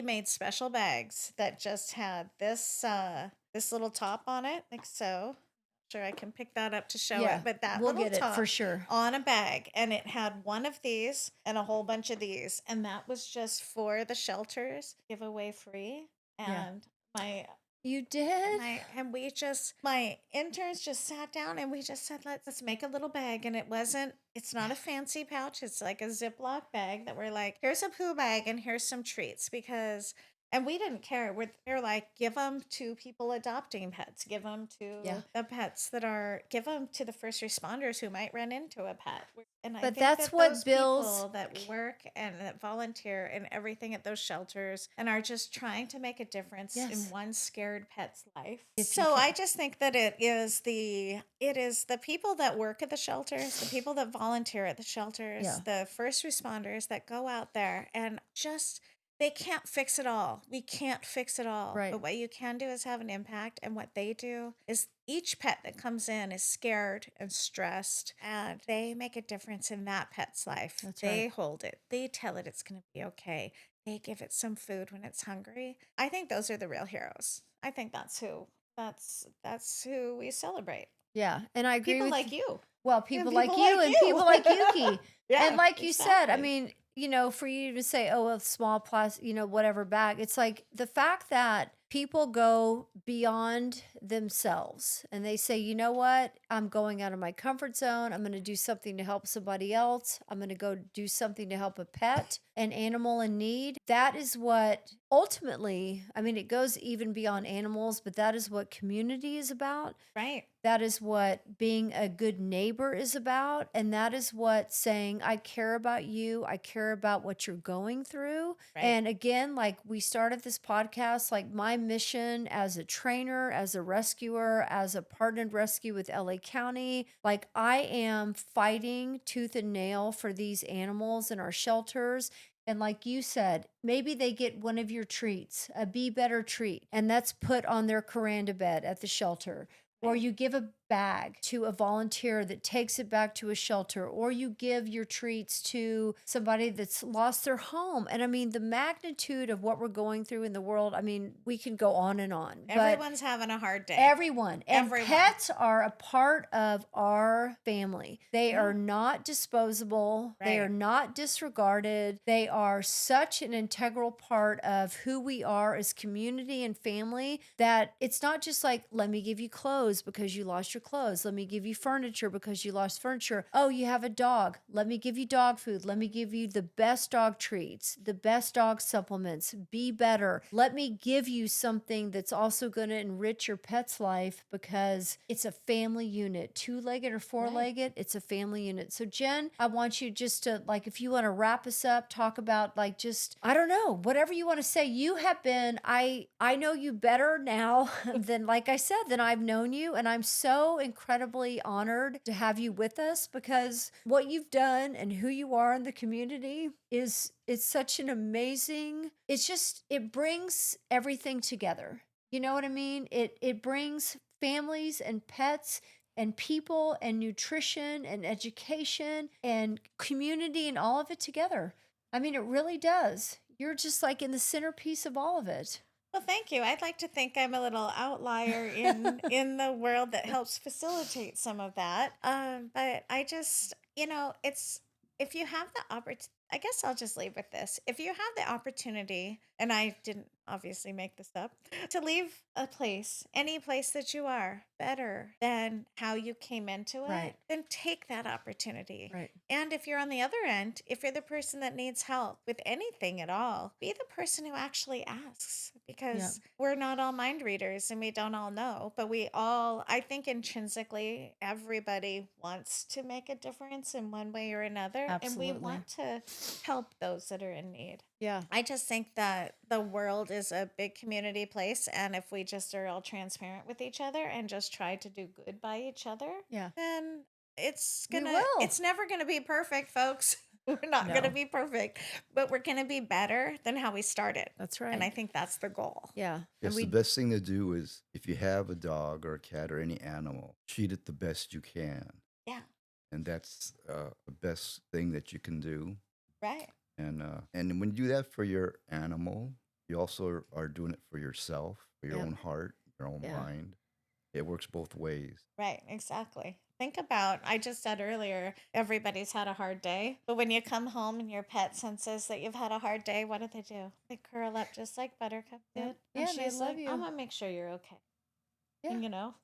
made special bags that just had this little top on it, like so. Sure, I can pick that up to show Yeah, it, but that we'll little get it top for sure. on a bag, and it had one of these and a whole bunch of these, and that was just for the shelters, giveaway free, Yeah. and my You did? my interns just sat down and we just said, let's make a little bag. And it's not a fancy pouch. It's like a Ziploc bag that we're like, here's a poo bag and here's some treats, because And we didn't care. They're like, give them to people adopting pets, give them to Yeah. the pets give them to the first responders who might run into a pet. And I But think that's that what those builds- people that work and that volunteer and everything at those shelters and are just trying to make a difference in Yes. one scared pet's life. If you So can- I just think that it is the people that work at the shelters, the people that volunteer at the shelters, Yeah. the first responders that go out there and just they can't fix it all. We can't fix it all. Right. But what you can do is have an impact. And what they do is each pet that comes in is scared and stressed, and they make a difference in that pet's life. That's They right. hold it. They tell it it's going to be okay. They give it some food when it's hungry. I think those are the real heroes. I think that's who we celebrate. Yeah. And I agree People with like you. Well, people people like like you and you. people like Yuki. Yeah, And like you said, I exactly. mean, for you to say, oh, a small plastic, whatever bag, it's like the fact that people go beyond themselves and they say, you know what, I'm going out of my comfort zone. I'm going to do something to help somebody else. I'm going to go do something to help a pet, an animal in need. That is what ultimately, I mean, it goes even beyond animals, but that is what community is about. Right. That is what being a good neighbor is about. And that is what saying, I care about you. I care about what you're going through. Right. And again, like we started this podcast, like my mission as a trainer, as a rescuer, as a partnered rescue with LA County, like I am fighting tooth and nail for these animals in our shelters. And like you said, maybe they get one of your treats, a Be Better treat, and that's put on their Kuranda bed at the shelter. Or you give a bag to a volunteer that takes it back to a shelter, or you give your treats to somebody that's lost their home. And I mean, the magnitude of what we're going through in the world, I mean, we can go on and on. But Everyone's having a hard day. everyone. And Everyone. pets are a part of our family. They Yeah. are not disposable. They are Right. not disregarded. They are such an integral part of who we are as community and family that it's not just like, let me give you clothes because you lost your clothes. Let me give you furniture because you lost furniture. Oh, you have a dog. Let me give you dog food. Let me give you the best dog treats, the best dog supplements. Be better. Let me give you something that's also going to enrich your pet's life because it's a family unit, two-legged or four-legged. It's a family unit. So Jen, I want you just to like, if you want to wrap us up, talk about like just, I don't know, whatever you want to say. You have been, I know you better now than, like I said, than I've known you. And I'm so incredibly honored to have you with us because what you've done and who you are in the community is it's such an amazing, it brings everything together. You know what I mean? It brings families and pets and people and nutrition and education and community and all of it together. I mean, it really does. You're just like in the centerpiece of all of it. Well, thank you. I'd like to think I'm a little outlier in the world that helps facilitate some of that. But I just, it's if you have the opportunity, I guess I'll just leave with this. If you have the opportunity, and I didn't obviously make this up, to leave a place, any place that you are, better than how you came into it, Right. then take that opportunity. Right. And if you're on the other end, if you're the person that needs help with anything at all, be the person who actually asks because we're not all mind readers and we don't all know, but we all, I think intrinsically, everybody wants to make a difference in one way or another. Absolutely. And we want to help those that are in need. Yeah. I just think that the world is a big community place. And if we just are all transparent with each other and just try to do good by each other, Yeah. then it's We gonna, will. it's never gonna be perfect, folks. We're not No. gonna be perfect, but we're gonna be better than how we started. That's right. And I think that's the goal. Yeah. Yes, And the best thing to do is if you have a dog or a cat or any animal, treat it the best you can. Yeah. And that's the best thing that you can do. Right. And when you do that for your animal, you also are doing it for yourself, for your Yep. own heart, your own Yeah. mind. It works both ways. Right, exactly. Think about, I just said earlier, everybody's had a hard day. But when you come home and your pet senses that you've had a hard day, what do? They curl up just like Buttercup did. Yeah, And they she's love like, you. I'm going to make sure you're okay. Yeah. And, pet me.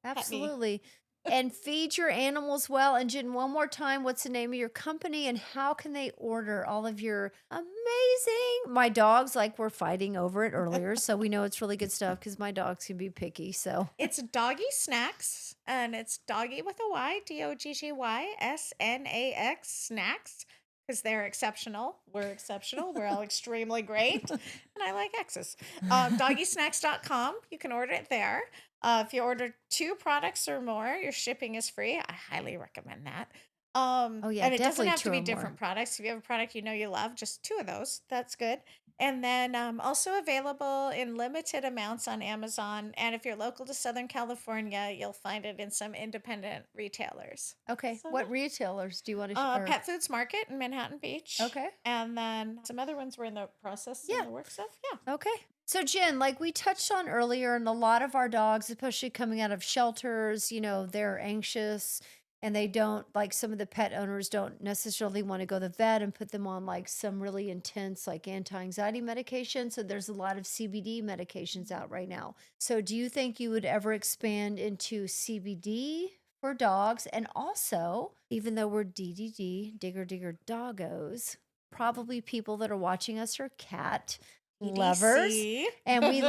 Absolutely. and feed your animals well. And Jen, one more time, what's the name of your company and how can they order all of your amazing? My dogs were fighting over it earlier, so we know it's really good stuff because my dogs can be picky. So It's Doggy Snax, and it's doggy with a Y, DOGGYSNAX, snacks, because they're exceptional. We're exceptional. We're all extremely great. And I like X's. Doggysnax.com. You can order it there. If you order 2 products or more, your shipping is free. I highly recommend that. oh yeah, And it doesn't definitely have to 2 be or more. different products. If you have a product you know you love, just 2 of those. That's good. And then also available in limited amounts on Amazon. And if you're local to Southern California, you'll find it in some independent retailers. Okay, So, what retailers do you want to Pet Foods Market in Manhattan Beach. Okay. And then some other ones were in the process Yeah. in the work stuff. Yeah. Okay. So, Jen, like we touched on earlier, and a lot of our dogs, especially coming out of shelters, they're anxious and they don't, like some of the pet owners don't necessarily want to go to the vet and put them on like some really intense, like anti-anxiety medication. So, there's a lot of CBD medications out right now. So, do you think you would ever expand into CBD for dogs? And also, even though we're DDD, Digger Digger Doggos, probably people that are watching us are cat lovers, EDC. and we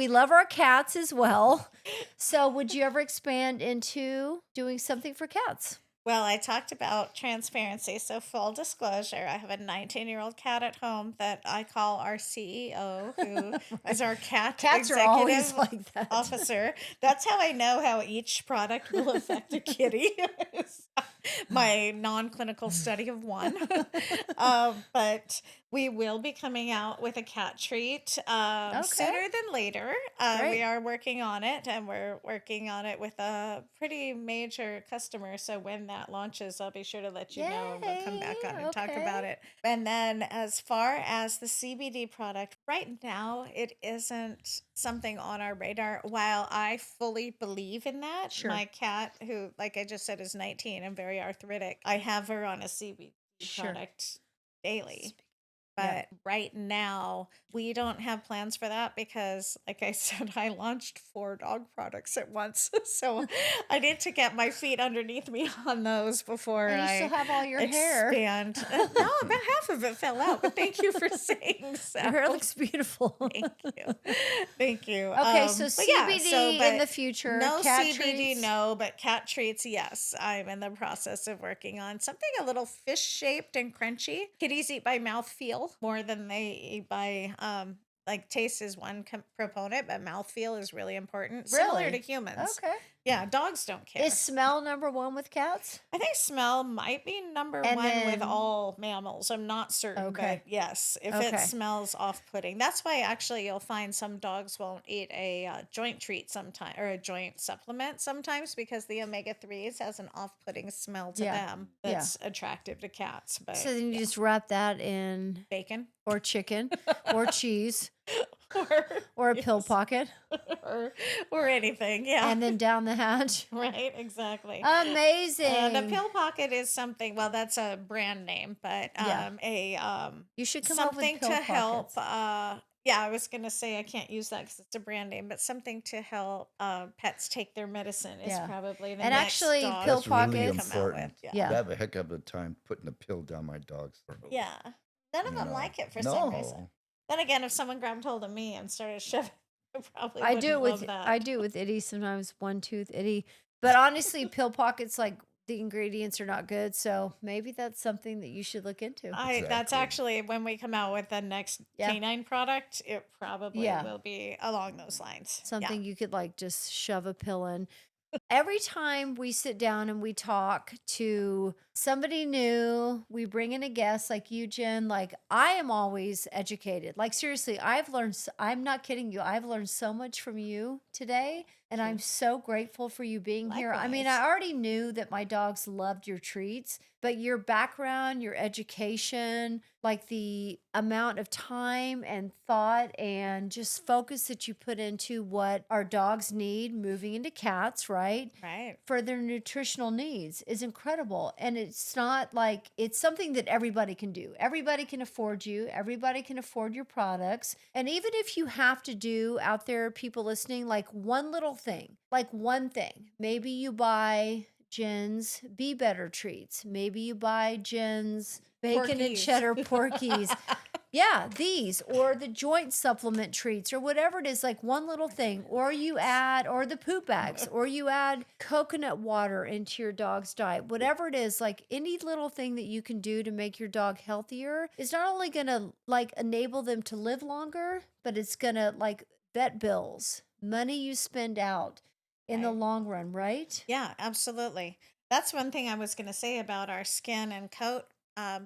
love our cats as well. So would you ever expand into doing something for cats? Well, I talked about transparency. So, full disclosure, I have a 19-year-old cat at home that I call our CEO, who is our cat Cats are executive always like that. officer. That's how I know how each product will affect a kitty. My non-clinical study of one. But we will be coming out with a cat treat sooner than later. Great. We are working on it, and we're working on it with a pretty major customer. So when that launches, I'll be sure to let you know, and we'll come back on and talk about Okay. it. And then as far as the CBD product, right now it isn't something on our radar. While I fully believe in that, Sure. my cat, who, like I just said, is 19 and very arthritic, I have her on a CBD Sure. product daily. Yeah. But right now, we don't have plans for that because, like I said, I launched 4 dog products at once. So I need to get my feet underneath me on those before And you I still have all your hair. expand. No, about half of it fell out, but thank you for saying so. Your hair looks beautiful. Thank you. Thank you. Okay, so But yeah, CBD in but the future, no cat CBD, treats. no, but cat treats, yes. I'm in the process of working on something a little fish shaped and crunchy. Kitties eat by mouth feel more than they eat by like taste is one proponent, but mouth feel is really important. Similar Really? to humans. Okay. Yeah, dogs don't care. Is smell number 1 with cats? I think smell might be number And 1 with then- all mammals. I'm not certain, Okay. but yes, if Okay. it smells off-putting. That's why actually you'll find some dogs won't eat a joint treat sometime or a joint supplement sometimes because the omega-3s has an off-putting smell to Yeah. them that's attractive to cats. But So then you just wrap that in bacon or chicken or cheese or or a pill pocket or anything, yeah. and then down the hatch. Right, exactly. Amazing. The pill pocket is something. Well, that's a brand name, but Yeah. You should come up with something pill to help. pockets. Yeah, I was gonna say I can't use that because it's a brand name, but something to help pets take their medicine is Yeah. probably the And next actually, dog pill That's we really come pockets- out important. with. Yeah. I have a heck of a time putting a pill down my dog's throat. Yeah. None of You them know. like it for no. some reason. Then again, if someone grabbed hold of me and started shoving, I probably I do it wouldn't with love that. I do it with Itty sometimes, one tooth Itty. But honestly, pill pockets, like the ingredients are not good, so maybe that's something that you should look into. That's Exactly. actually when we come out with the next Yeah. canine product, it probably Yeah. will be along those lines. Something you could like just shove a pill in. Every time we sit down and we talk to somebody new, we bring in a guest like you, Jen. Like, I am always educated. Like, seriously, I'm not kidding you. I've learned so much from you today. And I'm so grateful for you being here. I mean, I Likewise. already knew that my dogs loved your treats, but your background, your education, like the amount of time and thought and just focus that you put into what our dogs need moving into cats, right? Right. For their nutritional needs is incredible. And it's not like it's something that everybody can do. Everybody can afford you. Everybody can afford your products. And even if you have to do out there, people listening, like one little thing, like one thing, maybe you buy Jen's Be Better treats. Maybe you buy Jen's bacon and Porkies. cheddar porkies. Yeah, these or the joint supplement treats or whatever it is, like one little thing, or you add, or the poop bags, or you add coconut water into your dog's diet, whatever it is, like any little thing that you can do to make your dog healthier is not only going to like enable them to live longer, but it's going to like vet bills, money you spend out in the Right. long run, right? Yeah, absolutely. That's one thing I was going to say about our skin and coat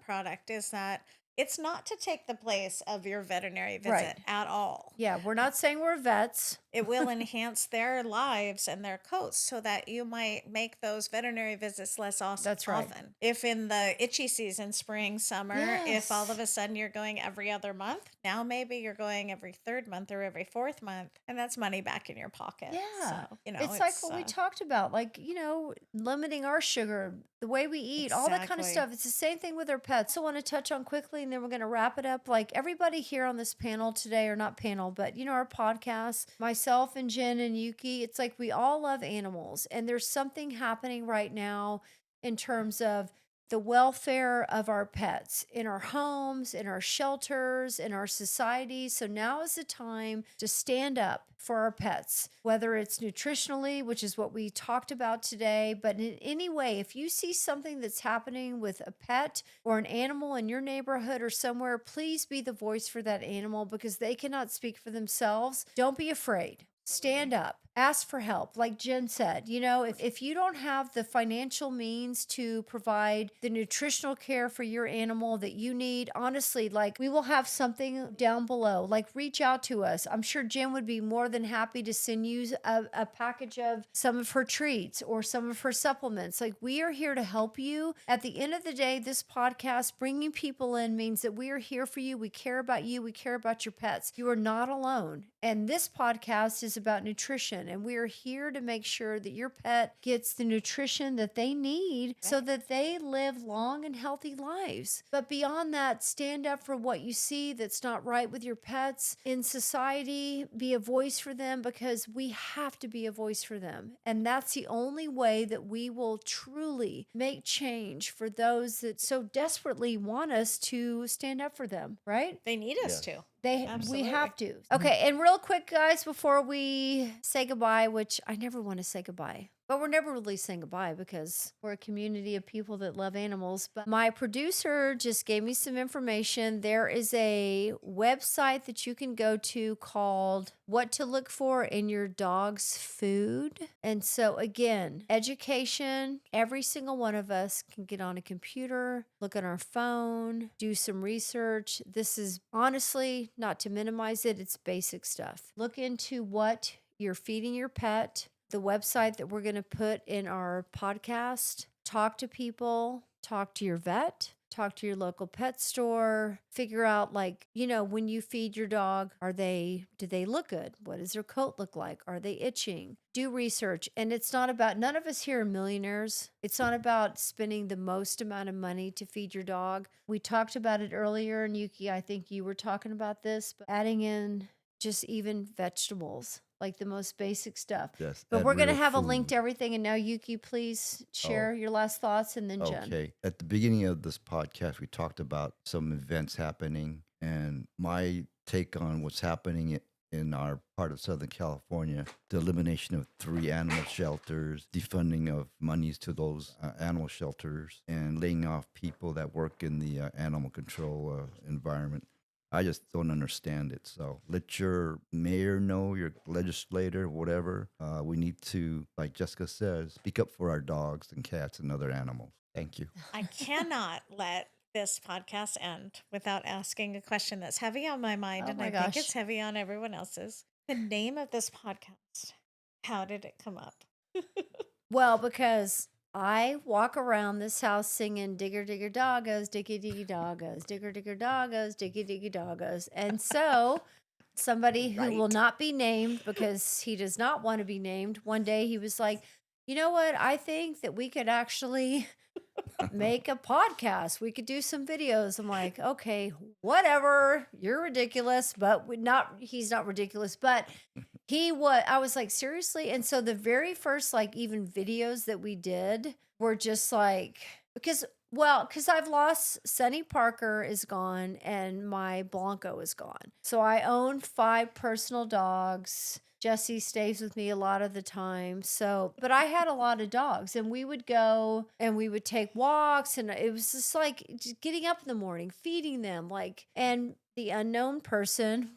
product is that it's not to take the place of your veterinary visit Right. at all. Yeah, we're not saying we're vets. It will enhance their lives and their coats so that you might make those veterinary visits less That's right. often. If in the itchy season, spring, summer, if all Yes. of a sudden you're going every other month, now maybe you're going every third month or every fourth month, and that's money back in your pocket. Yeah. So, you know, It's like what we talked about, like, limiting our sugar, the way we eat, all that kind of Exactly. stuff. It's the same thing with our pets. I want to touch on quickly and then we're going to wrap it up. Like everybody here on this panel today, or not panel, but our podcast, myself and Jen and Yuki, it's like we all love animals. And there's something happening right now in terms of the welfare of our pets in our homes, in our shelters, in our society. So now is the time to stand up for our pets, whether it's nutritionally, which is what we talked about today, but in any way, if you see something that's happening with a pet or an animal in your neighborhood or somewhere, please be the voice for that animal because they cannot speak for themselves. Don't be afraid. Stand up, ask for help. Like Jen said, if you don't have the financial means to provide the nutritional care for your animal that you need, honestly, like we will have something down below. Like reach out to us. I'm sure Jen would be more than happy to send you a package of some of her treats or some of her supplements. Like we are here to help you. At the end of the day, this podcast, bringing people in means that we are here for you. We care about you. We care about your pets. You are not alone. And this podcast is about nutrition. And we are here to make sure that your pet gets the nutrition that they need so that they live long and healthy lives. But beyond that, stand up for what you see that's not right with your pets in society. Be a voice for them because we have to be a voice for them. And that's the only way that we will truly make change for those that so desperately want us to stand up for them, right? They need us Yeah. to. We Absolutely. have to. Okay, and real quick, guys, before we say goodbye, which I never want to say goodbye, but we're never really saying goodbye because we're a community of people that love animals. But my producer just gave me some information. There is a website that you can go to called What to Look For in Your Dog's Food. And so, again, education. Every single one of us can get on a computer, look on our phone, do some research. This is honestly, not to minimize it, it's basic stuff. Look into what you're feeding your pet, the website that we're going to put in our podcast. Talk to people, talk to your vet, talk to your local pet store, figure out when you feed your dog, do they look good? What does their coat look like? Are they itching? Do research. And it's not about, none of us here are millionaires. It's not about spending the most amount of money to feed your dog. We talked about it earlier, and Yuki, I think you were talking about this, but adding in just even vegetables, like the most basic stuff. Yes. But add we're going to real have a link to food. everything. And now, Yuki, please share your last thoughts, and then Jen. Okay. At the beginning of this podcast, we talked about some events happening, and my take on what's happening in our part of Southern California, the elimination of 3 animal shelters, defunding of monies to those animal shelters, and laying off people that work in the animal control environment. I just don't understand it. So let your mayor know, your legislator, whatever. We need to, like Jessica says, speak up for our dogs and cats and other animals. Thank you. I cannot let this podcast end without asking a question that's heavy on my mind, Oh and my I gosh. think it's heavy on everyone else's. The name of this podcast, how did it come up? Well, because I walk around this house singing Digger Digger Doggos, Diggy Diggy Doggos, Digger Digger Doggos, Diggy Diggy Doggos. And so somebody who will Right. not be named because he does not want to be named, one day he was like, you know what? I think that we could actually make a podcast. We could do some videos. I'm like, okay, whatever. You're ridiculous, but he's not ridiculous, but I was like, seriously? And so the very first, like, even videos that we did were just like, because I've lost, Sonny Parker is gone and my Blanco is gone. So I own 5 personal dogs. Jesse stays with me a lot of the time. So, but I had a lot of dogs and we would go and we would take walks and it was just like just getting up in the morning, feeding them, like, and the unnamed person,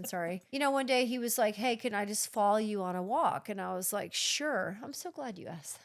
sorry. One day he was like, hey, can I just follow you on a walk? And I was like, sure. I'm so glad you asked that.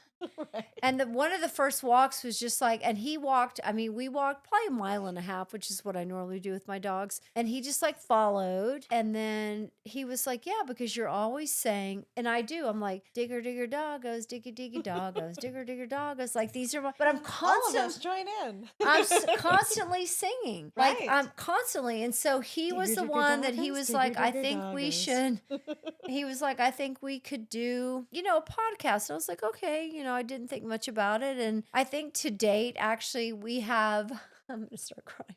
Right. And one of the first walks was just like, and we walked probably 1.5 miles, which is what I normally do with my dogs. And he just like followed. And then he was like, yeah, because you're always saying, and I do, I'm like, digger, digger, doggos, diggy, diggy, doggos, digger, digger, doggos. Like these are but I'm All of us join in. I'm constantly singing. Like Right. I'm constantly. And so he was Digger, the digger, one that he doggos, was digger, like, I digger, think we doggos. should, he was like, I think we could do, a podcast. And I was like, okay, I didn't think much about it. And I think to date, actually, we have, I'm going to start crying.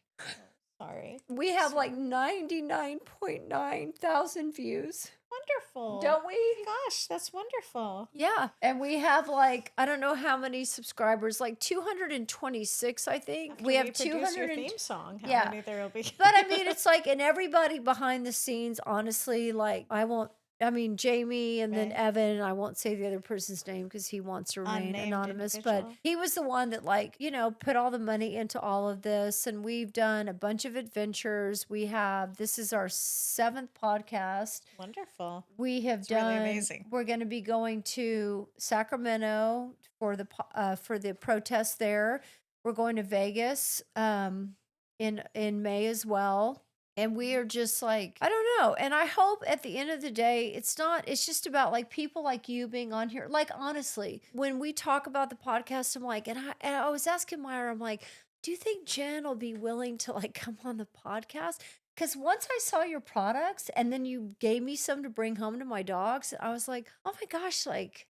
Sorry. We have like 99.9 thousand views. Wonderful. Don't we? Gosh, that's wonderful. Yeah. And we have like, I don't know how many subscribers, like 226, I think. After we have produce 200. your theme song. How Yeah. many there will be? But I mean, it's like, and everybody behind the scenes, honestly, like, Jamie and then Right. Evan, I won't say the other person's name because he wants to remain Unnamed anonymous, but individual. he was the one that, like, put all the money into all of this. And we've done a bunch of adventures. This is our 7th podcast. Wonderful. We have It's really done, amazing. we're going to be going to Sacramento for the protest there. We're going to Vegas in May as well. And we are just like, I don't know. And I hope at the end of the day, it's just about like people like you being on here. Like, honestly, when we talk about the podcast, I'm like, and I was asking Myra, I'm like, do you think Jen will be willing to like come on the podcast? Because once I saw your products and then you gave me some to bring home to my dogs, I was like, oh my gosh, like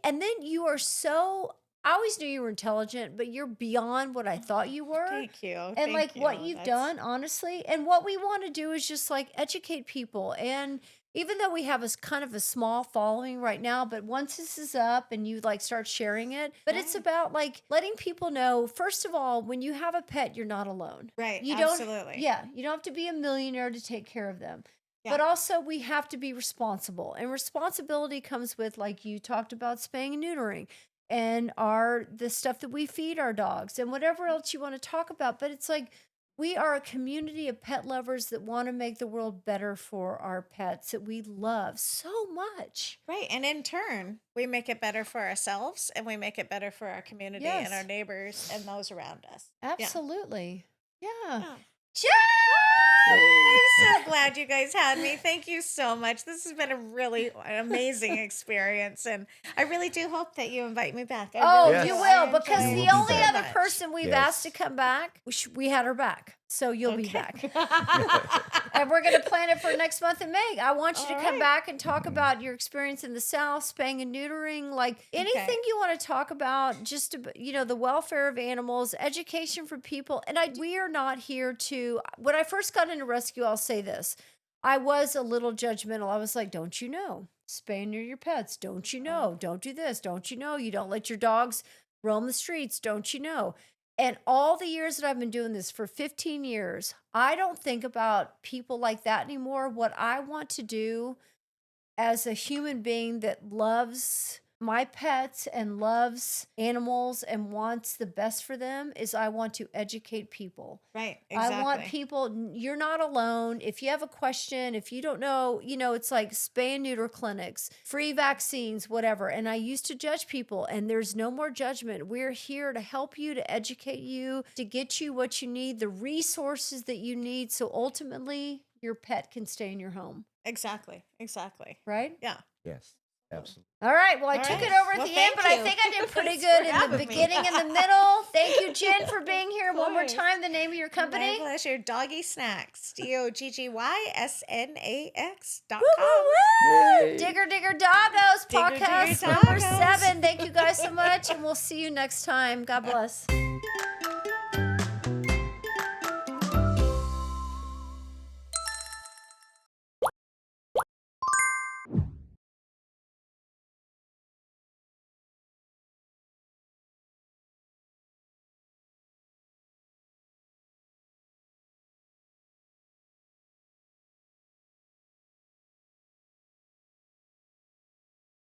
and then you are so, I always knew you were intelligent, but you're beyond what I thought you were. Thank you. And Thank like what you. you've That's- done, honestly, and what we want to do is just like educate people. And even though we have kind of a small following right now, but once this is up and you like start sharing it, but it's Right. about like letting people know, first of all, when you have a pet, you're not alone. Right. You Absolutely. you don't have to be a millionaire to take care of them. Yeah. But also we have to be responsible. And responsibility comes with, like you talked about, spaying and neutering and the stuff that we feed our dogs and whatever else you want to talk about. But it's like, we are a community of pet lovers that want to make the world better for our pets that we love so much. Right. And in turn, we make it better for ourselves and we make it better for our community Yes. and our neighbors and those around us. Absolutely. Yeah. Yeah. Jen! I'm so glad you guys had me. Thank you so much. This has been a really amazing experience. And I really do hope that you invite me back. Oh, Yes. you I will, enjoyed because You the will be only back. other person we've Yes. asked to come back, we had her back. So you'll be Okay. back. And we're going to plan it for next month in May. I want you to All come right. back and talk about your experience in the South, spaying and neutering, like anything you want to talk about, just the welfare of animals, education for people. And we are not here to, when I first got into rescue, I'll say this, I was a little judgmental. I was like, don't you know? Spay and neuter your pets. Don't you know? Don't do this. Don't you know? You don't let your dogs roam the streets. Don't you know? And all the years that I've been doing this for 15 years, I don't think about people like that anymore. What I want to do as a human being that loves my pets and loves animals and wants the best for them is I want to educate people. Right. Exactly. I want people, you're not alone. If you have a question, if you don't know, it's like spay and neuter clinics, free vaccines, whatever. And I used to judge people, and there's no more judgment. We're here to help you, to educate you, to get you what you need, the resources that you need. So ultimately, your pet can stay in your home, Exactly. Exactly. right? Yeah. Yes. Absolutely. All right. Well, I All took right. it over at Well, the end, thank but I you. think I did pretty Thanks good for in the having me. beginning and the middle. Thank you, Jen, for being here one more course. time. The name of your My company. pleasure. Doggy Snax. DOGGYSNAX.com. Woo, woo, woo. Yay. Digger Digger Doggos Digger Podcast Digger number Doggos. 7. Thank you guys so much, and we'll see you next time. God bless.